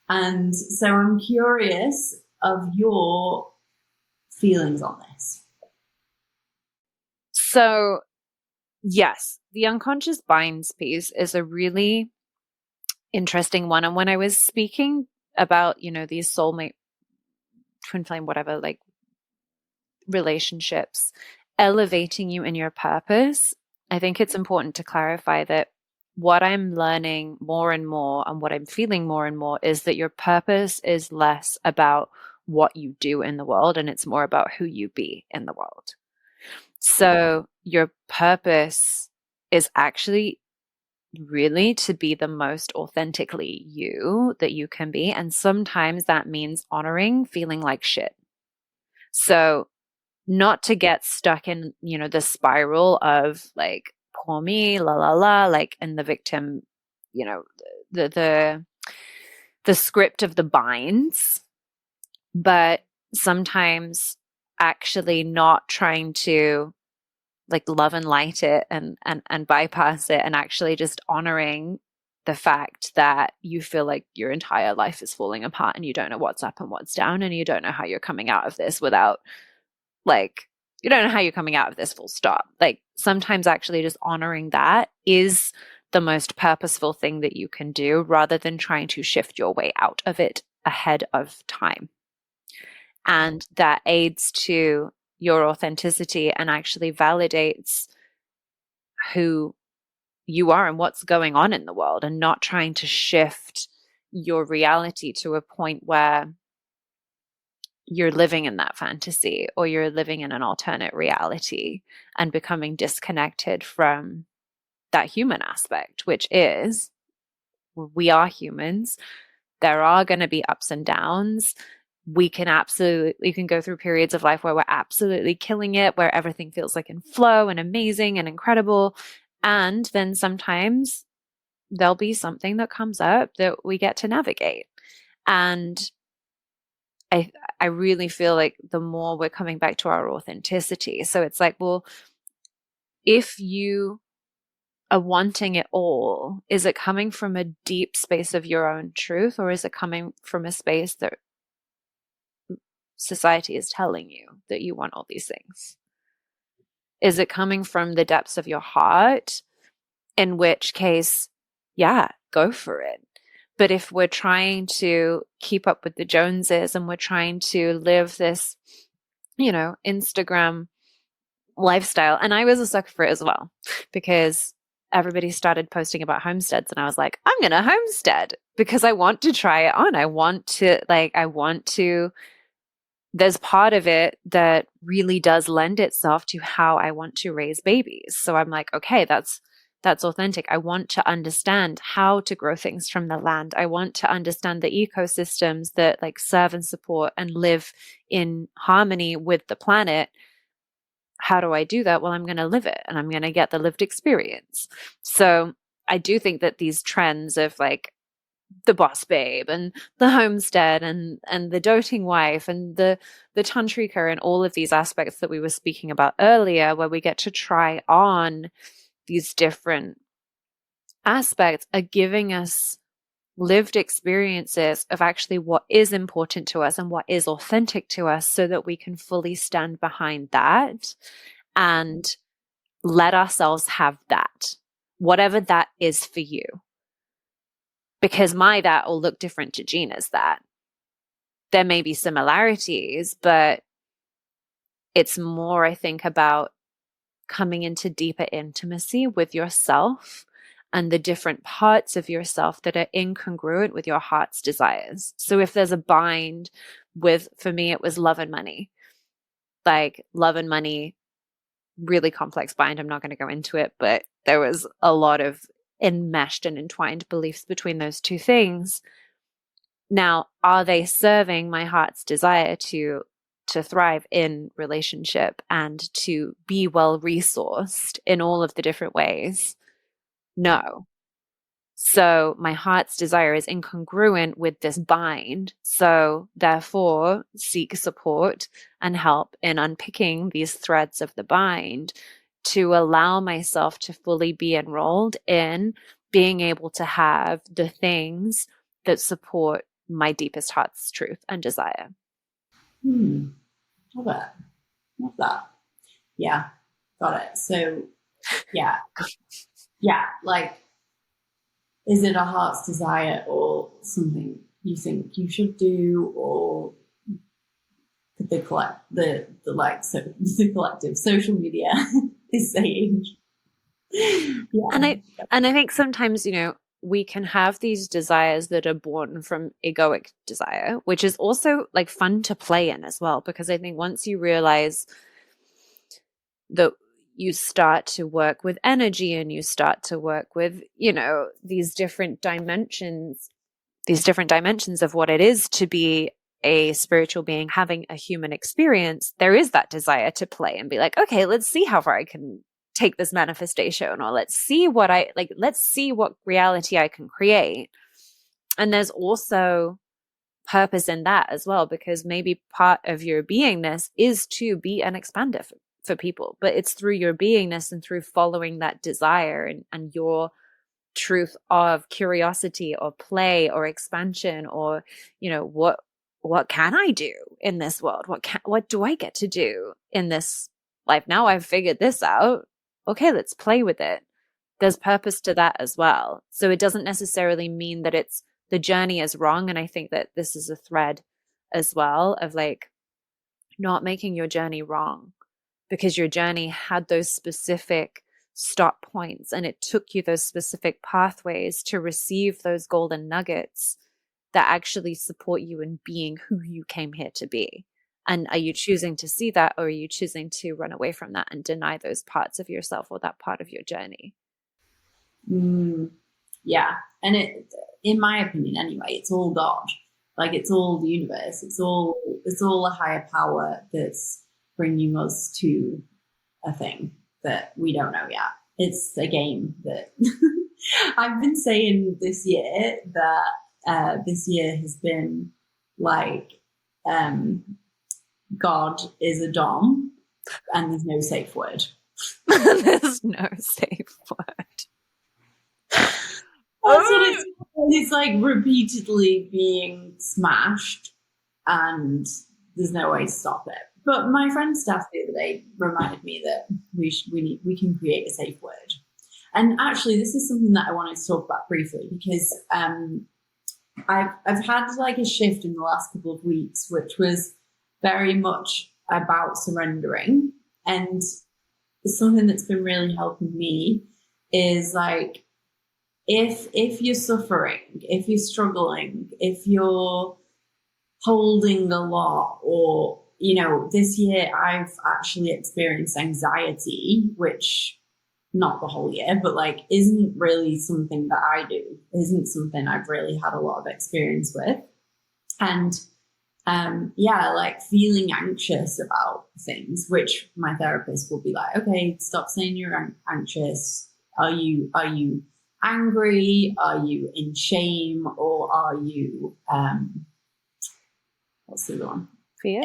And so I'm curious of your feelings on this. So, yes, the unconscious binds piece is a really interesting one. And when I was speaking about, these soulmate, twin flame, whatever, like relationships, elevating you in your purpose, I think it's important to clarify that what I'm learning more and more and what I'm feeling more and more is that your purpose is less about what you do in the world and it's more about who you be in the world. So your purpose is actually really to be the most authentically you that you can be. And sometimes that means honoring feeling like shit. So not to get stuck in, the spiral of like, poor me, la, la, la, like, and the victim, the script of the binds, but sometimes actually not trying to like love and light it and bypass it and actually just honoring the fact that you feel like your entire life is falling apart and you don't know what's up and what's down and you don't know how you're coming out of this without like you don't know how you're coming out of this, full stop. Like sometimes actually just honoring that is the most purposeful thing that you can do, rather than trying to shift your way out of it ahead of time. And that aids to your authenticity and actually validates who you are and what's going on in the world, and not trying to shift your reality to a point where you're living in that fantasy or you're living in an alternate reality and becoming disconnected from that human aspect, which is we are humans. There are going to be ups and downs. We can go through periods of life where we're absolutely killing it, where everything feels like in flow and amazing and incredible. And then sometimes there'll be something that comes up that we get to navigate. And I really feel like the more we're coming back to our authenticity. So it's like, well, if you are wanting it all, is it coming from a deep space of your own truth, or is it coming from a space that society is telling you that you want all these things? Is it coming from the depths of your heart? In which case, yeah, go for it. But if we're trying to keep up with the Joneses and we're trying to live this, Instagram lifestyle, and I was a sucker for it as well, because everybody started posting about homesteads and I was like, I'm going to homestead because I want to try it on. I want to, there's part of it that really does lend itself to how I want to raise babies. So I'm like, okay, that's authentic. I want to understand how to grow things from the land. I want to understand the ecosystems that like serve and support and live in harmony with the planet. How do I do that? Well, I'm going to live it and I'm going to get the lived experience. So I do think that these trends of like the boss babe and the homestead and the doting wife and the tantrika and all of these aspects that we were speaking about earlier, where we get to try on these different aspects, are giving us lived experiences of actually what is important to us and what is authentic to us, so that we can fully stand behind that and let ourselves have that, whatever that is for you. Because my that will look different to Gina's that. There may be similarities, but it's more, I think, about coming into deeper intimacy with yourself and the different parts of yourself that are incongruent with your heart's desires. So if there's a bind with, for me, it was love and money. Like love and money, really complex bind. I'm not going to go into it, but there was a lot of enmeshed and entwined beliefs between those two things. Now, are they serving my heart's desire to thrive in relationship and to be well resourced in all of the different ways? No. So my heart's desire is incongruent with this bind. So therefore, seek support and help in unpicking these threads of the bind to allow myself to fully be enrolled in being able to have the things that support my deepest heart's truth and desire. Love it. Love that. Yeah, got it. So, yeah. Yeah, like, is it a heart's desire or something you think you should do, or the collective social media is saying? Yeah. And I think sometimes, we can have these desires that are born from egoic desire, which is also like fun to play in as well, because I think once you realize that you start to work with energy and you start to work with, these different dimensions of what it is to be a spiritual being having a human experience, there is that desire to play and be like, okay, let's see how far I can take this manifestation, or let's see what reality I can create. And there's also purpose in that as well, because maybe part of your beingness is to be an expander for people, but it's through your beingness and through following that desire and your truth of curiosity or play or expansion, or what can I do in this world, what do I get to do in this like now I've figured this out. Okay, let's play with it. There's purpose to that as well. So it doesn't necessarily mean that it's the journey is wrong. And I think that this is a thread as well of like not making your journey wrong, because your journey had those specific stop points and it took you those specific pathways to receive those golden nuggets that actually support you in being who you came here to be. And are you choosing to see that, or are you choosing to run away from that and deny those parts of yourself or that part of your journey? Yeah. And it, in my opinion anyway, it's all God. Like it's all the universe. It's all a higher power that's bringing us to a thing that we don't know yet. It's a game that I've been saying this year that this year has been like God is a dom and there's no safe word. There's no safe word. That's what it's like, repeatedly being smashed and there's no way to stop it. But my friend Steph the other day reminded me that we can create a safe word. And actually, this is something that I wanted to talk about briefly, because I've had like a shift in the last couple of weeks, which was very much about surrendering. And something that's been really helping me is like, if you're suffering, if you're struggling, if you're holding a lot, or, you know, this year I've actually experienced anxiety, which not the whole year, but like isn't really something that I do, isn't something I've really had a lot of experience with. And like feeling anxious about things, which my therapist will be like, okay, stop saying you're anxious. Are you angry? Are you in shame? Or are you what's the other one? Fear?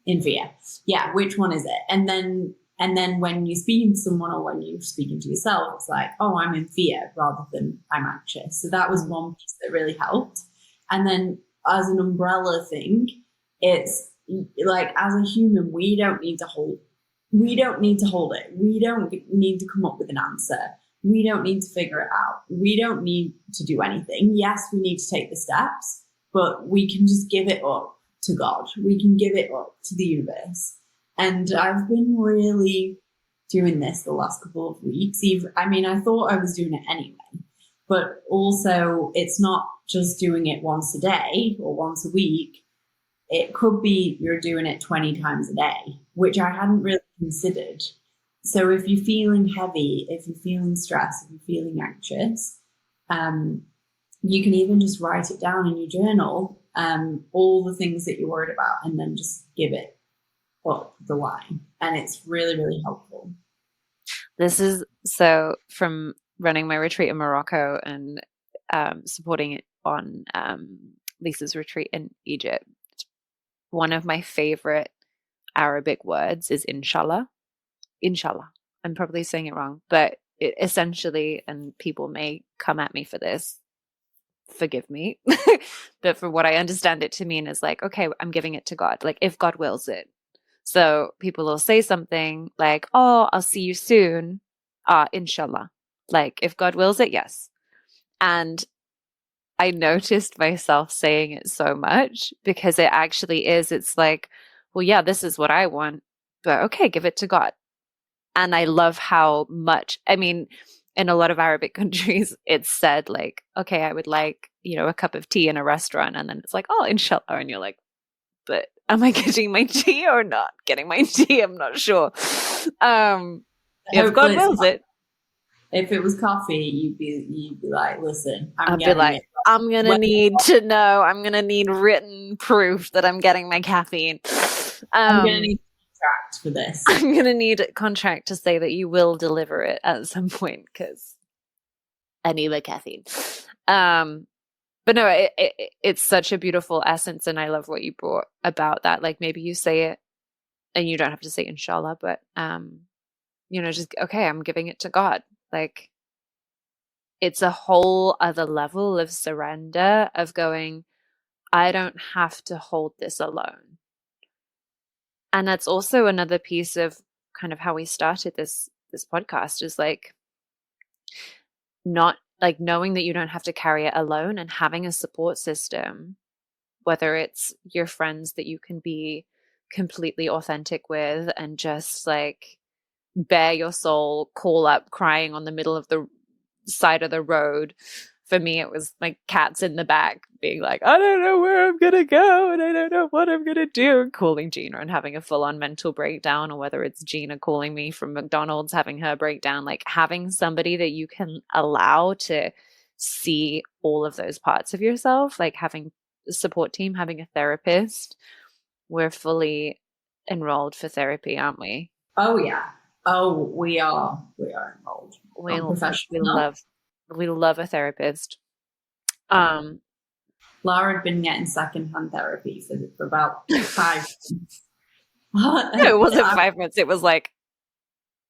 In fear. Yeah, which one is it? And then when you're speaking to someone or when you're speaking to yourself, it's like, oh, I'm in fear rather than I'm anxious. So that was one piece that really helped. And then as an umbrella thing, it's like, as a human, we don't need to hold it. We don't need to come up with an answer. We don't need to figure it out. We don't need to do anything. Yes, we need to take the steps, but we can just give it up to God. We can give it up to the universe. And I've been really doing this the last couple of weeks. I thought I was doing it anyway, but also it's not just doing it once a day or once a week. It could be you're doing it 20 times a day, which I hadn't really considered. So if you're feeling heavy, if you're feeling stressed, if you're feeling anxious, you can even just write it down in your journal, all the things that you're worried about, and then just give it up the line. And it's really, really helpful. This is so from running my retreat in Morocco and supporting it on Lisa's retreat in Egypt. One of my favorite Arabic words is inshallah. Inshallah. I'm probably saying it wrong, but it essentially, and people may come at me for this, forgive me, but for what I understand it to mean is like, okay, I'm giving it to God, like if God wills it. So people will say something like, oh, I'll see you soon. Inshallah. Like if God wills it, yes. And I noticed myself saying it so much because it actually is. It's like, well, yeah, this is what I want, but okay, give it to God. And I love how much, I mean, in a lot of Arabic countries, it's said like, okay, I would like, a cup of tea in a restaurant. And then it's like, oh, inshallah. And you're like, but am I getting my tea or not getting my tea? I'm not sure. If God wills it. If it was coffee, you'd be like, listen, I'm going to need to know. I'm going to need written proof that I'm getting my caffeine. I'm going to need a contract for this. I'm going to need a contract to say that you will deliver it at some point because I need my caffeine. But no, it's such a beautiful essence. And I love what you brought about that. Like maybe you say it and you don't have to say inshallah, but, just, okay, I'm giving it to God. Like it's a whole other level of surrender of going, I don't have to hold this alone. And that's also another piece of kind of how we started this podcast, is like not like knowing that you don't have to carry it alone, and having a support system, whether it's your friends that you can be completely authentic with and just like bare your soul, call up crying on the middle of the side of the road. For me, it was like cats in the back being like, I don't know where I'm gonna go and I don't know what I'm gonna do, and calling Gina and having a full-on mental breakdown, or whether it's Gina calling me from McDonald's having her breakdown. Like having somebody that you can allow to see all of those parts of yourself, like having a support team, having a therapist. We're fully enrolled for therapy, aren't we? Oh yeah. Oh, we are enrolled. We love a therapist. Lara had been getting secondhand therapy for about 5 months. No, it wasn't 5 months. It was like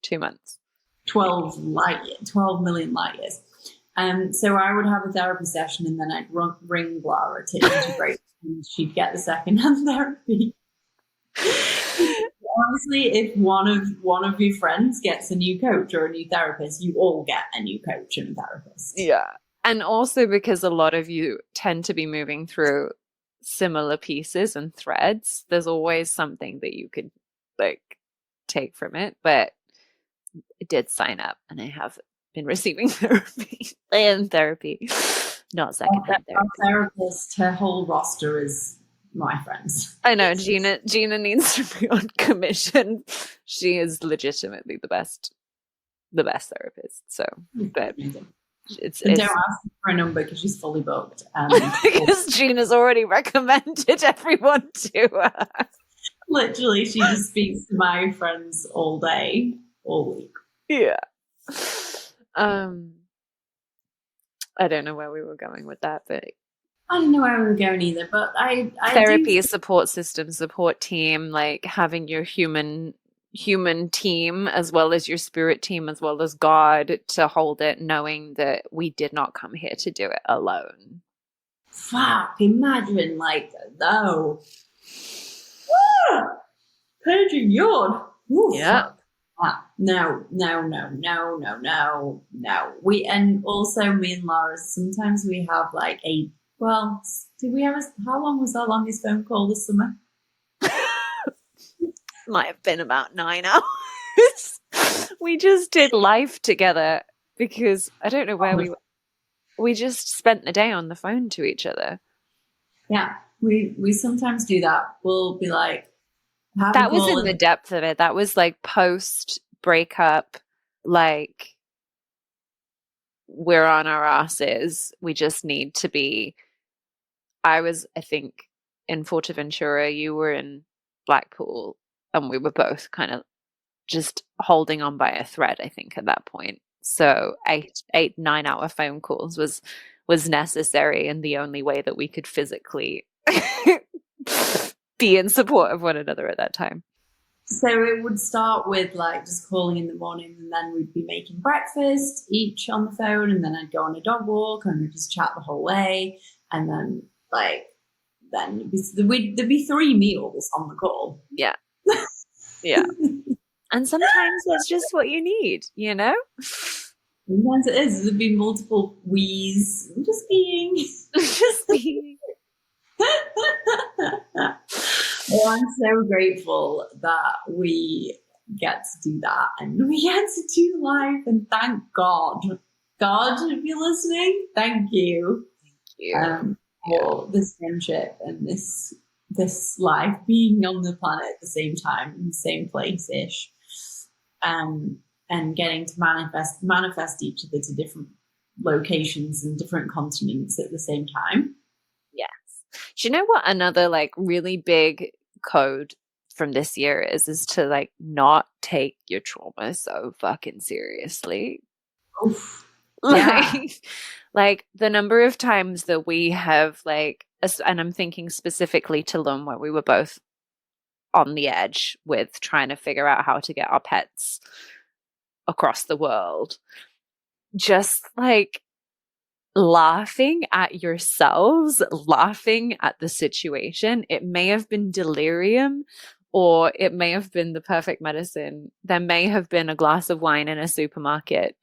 2 months. 12 million light years. So I would have a therapy session, and then I'd ring Lara to integrate, and she'd get the secondhand therapy. Honestly, if one of your friends gets a new coach or a new therapist, you all get a new coach and a therapist. Yeah. And also because a lot of you tend to be moving through similar pieces and threads, there's always something that you could like take from it. But I did sign up, and I have been receiving therapy, not secondhand therapy. Our therapist, her whole roster is my friends. I know Gina needs to be on commission. She is legitimately the best therapist. So, but it's don't ask for a number because she's fully booked. Because Gina's already recommended everyone to her. Literally, she just speaks to my friends all day, all week. Yeah. I don't know where we were going with that, but I don't know where we were going either, but I therapy, support system, support team, like having your human team as well as your spirit team, as well as God to hold it, knowing that we did not come here to do it alone. Fuck, imagine like, no. Paging yawn. Yeah. No. And also me and Lara, sometimes we have like how long was our longest phone call this summer? Might have been about 9 hours. We just did life together because I don't know where we just spent the day on the phone to each other. Yeah, we sometimes do that. We'll be like, that was in the depth of it. That was like post breakup, like we're on our asses. We just need to be. I think, in Fuerteventura. You were in Blackpool, and we were both kind of just holding on by a thread, I think, at that point. So 9 hour phone calls was necessary, and the only way that we could physically be in support of one another at that time. So it would start with like just calling in the morning, and then we'd be making breakfast each on the phone, and then I'd go on a dog walk and we'd just chat the whole way, and then there'd be 3 meals on the call. Yeah. Yeah. And sometimes that's just what you need, you know? Sometimes it is. There'd be multiple wees. Just being. Well, I'm so grateful that we get to do that, and we get to do life, and thank God. God, if you're listening, thank you. For this friendship and this life, being on the planet at the same time, in the same place-ish, and getting to manifest each other to different locations and different continents at the same time. Yes. Do you know what another like really big code from this year is to like not take your trauma so fucking seriously? Oof. Yeah. Like the number of times that we have like, and I'm thinking specifically to Lum, where we were both on the edge with trying to figure out how to get our pets across the world, just like laughing at yourselves, laughing at the situation. It may have been delirium or it may have been the perfect medicine. There may have been a glass of wine in a supermarket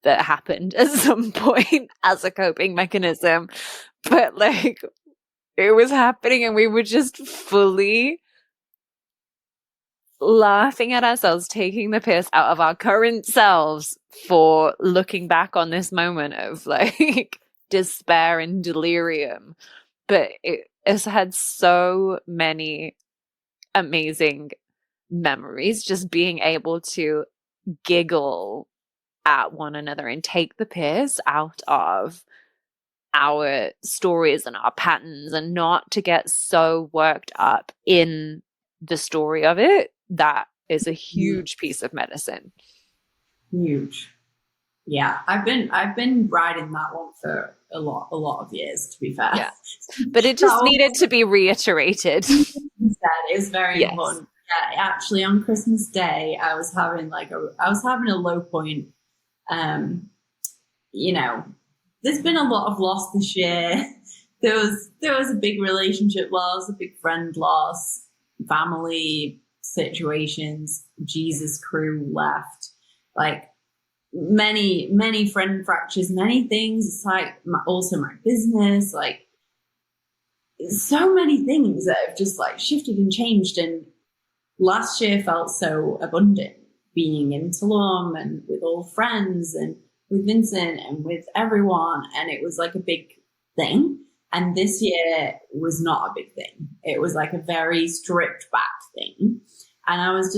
that happened at some point as a coping mechanism, but like it was happening and we were just fully laughing at ourselves, taking the piss out of our current selves for looking back on this moment of like despair and delirium. But it has had so many amazing memories, just being able to giggle at one another and take the piss out of our stories and our patterns, and not to get so worked up in the story of it. That is a huge piece of medicine. Huge. Yeah, I've been riding that one for a lot of years, to be fair. Yeah, but it just needed to be reiterated. It was very important. Yeah, actually, on Christmas Day, I was having a low point. You know, there's been a lot of loss this year. There was a big relationship loss, a big friend loss, family situations. Jesus crew left, like many friend fractures, many things. It's like also my business, like so many things that have just like shifted and changed. And last year felt so abundant, being in Tulum and with all friends and with Vincent and with everyone. And it was like a big thing. And this year was not a big thing. It was like a very stripped back thing. And I was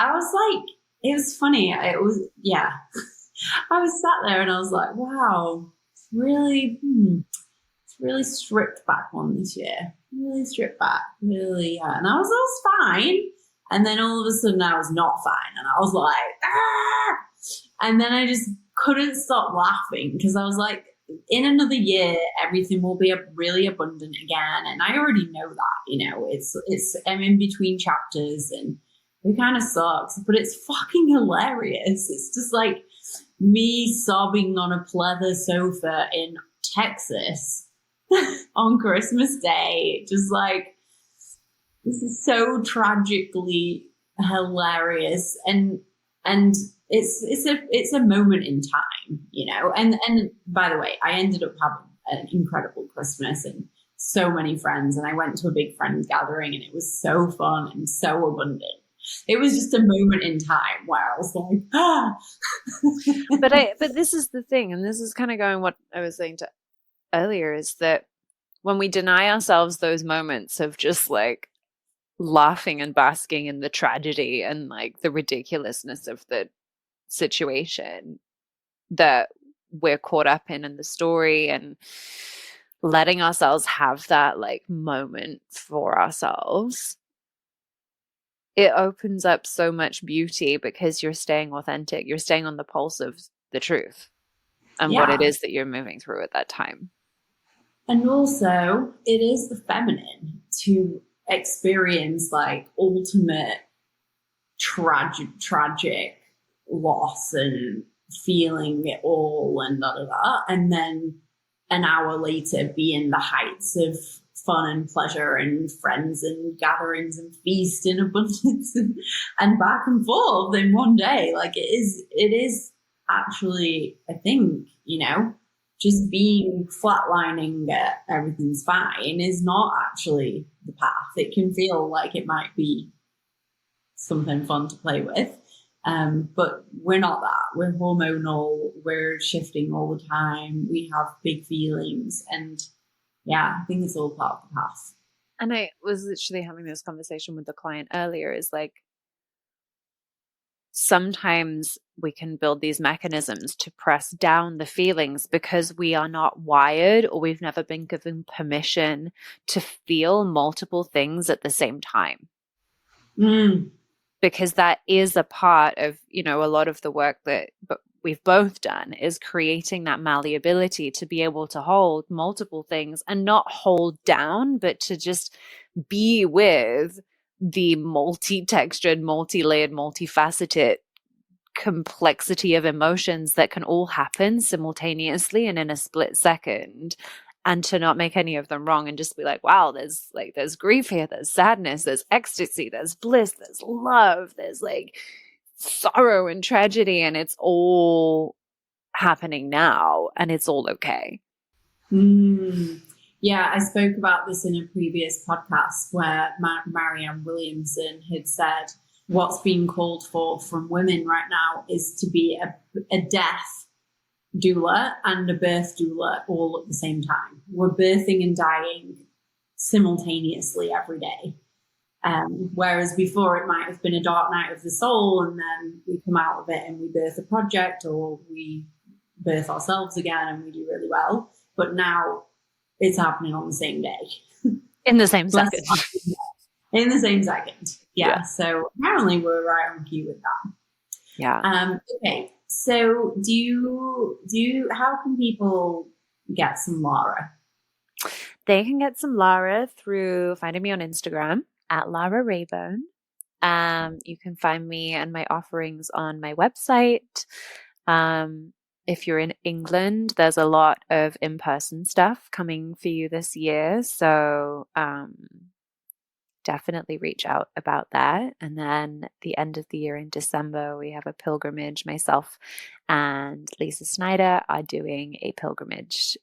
like, it was funny. I was sat there and I was like, wow, it's really stripped back one this year. Really stripped back. Really, yeah. And I was fine. And then all of a sudden I was not fine. And I was like, ah! And then I just couldn't stop laughing because I was like, in another year, everything will be really abundant again. And I already know that, you know, I'm in between chapters and it kind of sucks, but it's fucking hilarious. It's just like me sobbing on a pleather sofa in Texas on Christmas Day. Just like, this is so tragically hilarious. And it's a moment in time, you know. And by the way, I ended up having an incredible Christmas and so many friends, and I went to a big friends gathering and it was so fun and so abundant. It was just a moment in time where I was like, ah. But this is the thing, and this is kind of going what I was saying to earlier, is that when we deny ourselves those moments of just like laughing and basking in the tragedy and like the ridiculousness of the situation that we're caught up in the story, and letting ourselves have that like moment for ourselves, it opens up so much beauty because you're staying authentic. You're staying on the pulse of the truth and what it is that you're moving through at that time. And also, it is the feminine to experience like ultimate tragic loss and feeling it all and and then an hour later be in the heights of fun and pleasure and friends and gatherings and feast in abundance and back and forth in one day. Like it is actually a thing, you know. Just being flatlining everything's fine is not actually the path. It can feel like it might be something fun to play with, but we're not that. We're hormonal. We're shifting all the time. We have big feelings, and yeah, I think it's all part of the path. And I was literally having this conversation with the client earlier, is like, sometimes we can build these mechanisms to press down the feelings because we are not wired, or we've never been given permission to feel multiple things at the same time. Because that is a part of, you know, a lot of the work that we've both done is creating that malleability to be able to hold multiple things and not hold down, but to just be with the multi-textured, multi-layered, multifaceted complexity of emotions that can all happen simultaneously and in a split second, and to not make any of them wrong and just be like, wow, there's grief here, there's sadness, there's ecstasy, there's bliss, there's love, there's like sorrow and tragedy, and it's all happening now and it's all okay. Yeah, I spoke about this in a previous podcast where Marianne Williamson had said what's being called for from women right now is to be a death doula and a birth doula all at the same time. We're birthing and dying simultaneously every day. Whereas before it might have been a dark night of the soul and then we come out of it and we birth a project or we birth ourselves again and we do really well. But now it's happening on the same day. In the same second. In the same second. Yeah. So apparently we're right on cue with that. Yeah. Okay. So how can people get some Lara? They can get some Lara through finding me on Instagram at Lara Raybone. You can find me and my offerings on my website. If you're in England, there's a lot of in-person stuff coming for you this year. So definitely reach out about that. And then the end of the year in December, we have a pilgrimage. Myself and Lisa Snyder are doing a pilgrimage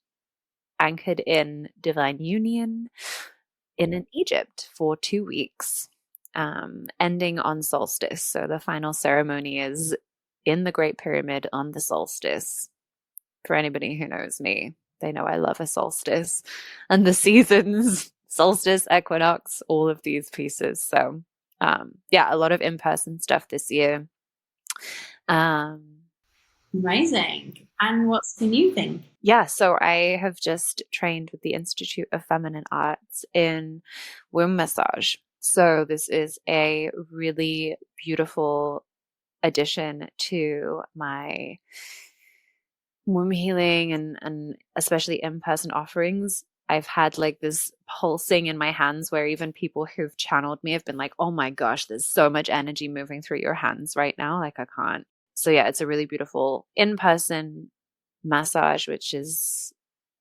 anchored in divine union in Egypt for 2 weeks, ending on solstice. So the final ceremony is in the Great Pyramid on the solstice. For anybody who knows me, they know I love a solstice and the seasons, solstice, equinox, all of these pieces. So yeah, a lot of in-person stuff this year. Amazing. And what's the new thing? Yeah, so I have just trained with the Institute of Feminine Arts in womb massage. So this is a really beautiful addition to my womb healing and especially in-person offerings. I've had like this pulsing in my hands where even people who've channeled me have been like, oh my gosh, there's so much energy moving through your hands right now. Like I can't. So yeah, it's a really beautiful in-person massage, which is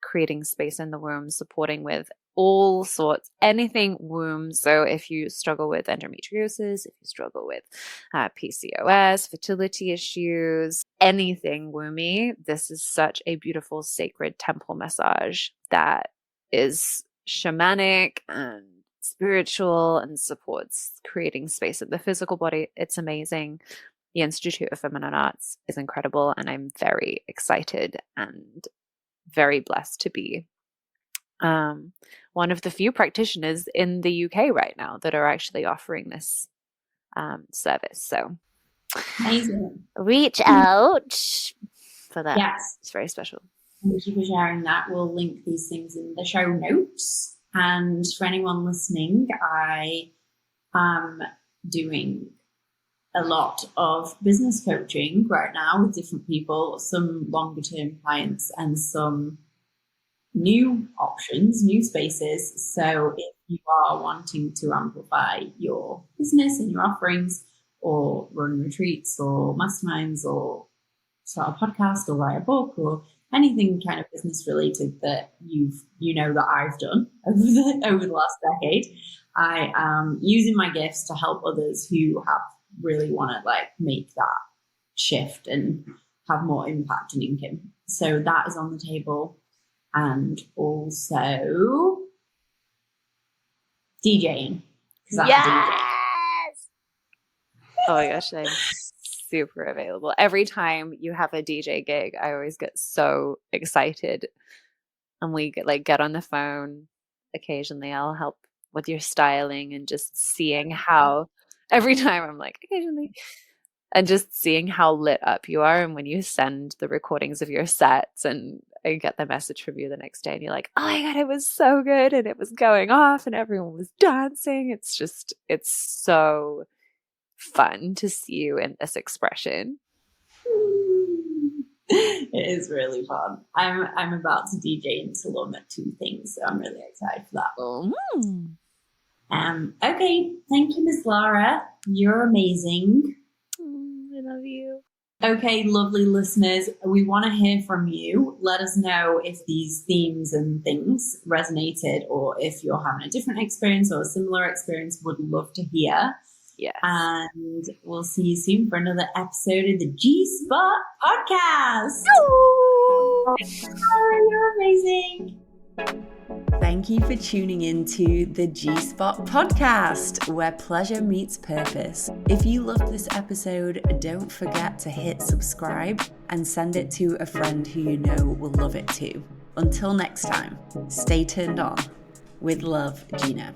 creating space in the womb, supporting with all sorts, anything womb. So if you struggle with endometriosis, if you struggle with PCOS, fertility issues, anything womby, this is such a beautiful sacred temple massage that is shamanic and spiritual and supports creating space in the physical body. It's amazing. The Institute of Feminine Arts is incredible, and I'm very excited and very blessed to be one of the few practitioners in the UK right now that are actually offering this service. So amazing. Reach out for that. Yes. It's very special. Thank you for sharing that. We'll link these things in the show notes. And for anyone listening, I am doing a lot of business coaching right now with different people, some longer term clients and some new options, new spaces. So if you are wanting to amplify your business and your offerings or run retreats or masterminds or start a podcast or write a book or anything kind of business related that you know that I've done over the last decade, I am using my gifts to help others who have really want to like make that shift and have more impact and income. So that is on the table. And also DJing. Yes! Oh my gosh, I'm super available. Every time you have a DJ gig, I always get so excited. And we get on the phone. Occasionally I'll help with your styling and just seeing how every time I'm like, occasionally, and just seeing how lit up you are. And when you send the recordings of your sets and I get the message from you the next day and you're like, oh my God, it was so good. And it was going off and everyone was dancing. It's so fun to see you in this expression. It is really fun. I'm about to DJ in Tulum at 2 things, so I'm really excited for that. Mm-hmm. Okay, thank you, Miss Lara. You're amazing. I love you. Okay, lovely listeners, we want to hear from you. Let us know if these themes and things resonated, or if you're having a different experience or a similar experience. Would love to hear. Yes. And we'll see you soon for another episode of the G-Spot podcast. Oh, you're amazing. Thank you for tuning in to the G-Spot podcast, where pleasure meets purpose. If you loved this episode, don't forget to hit subscribe and send it to a friend who you know will love it too. Until next time, stay turned on. With love, Gina.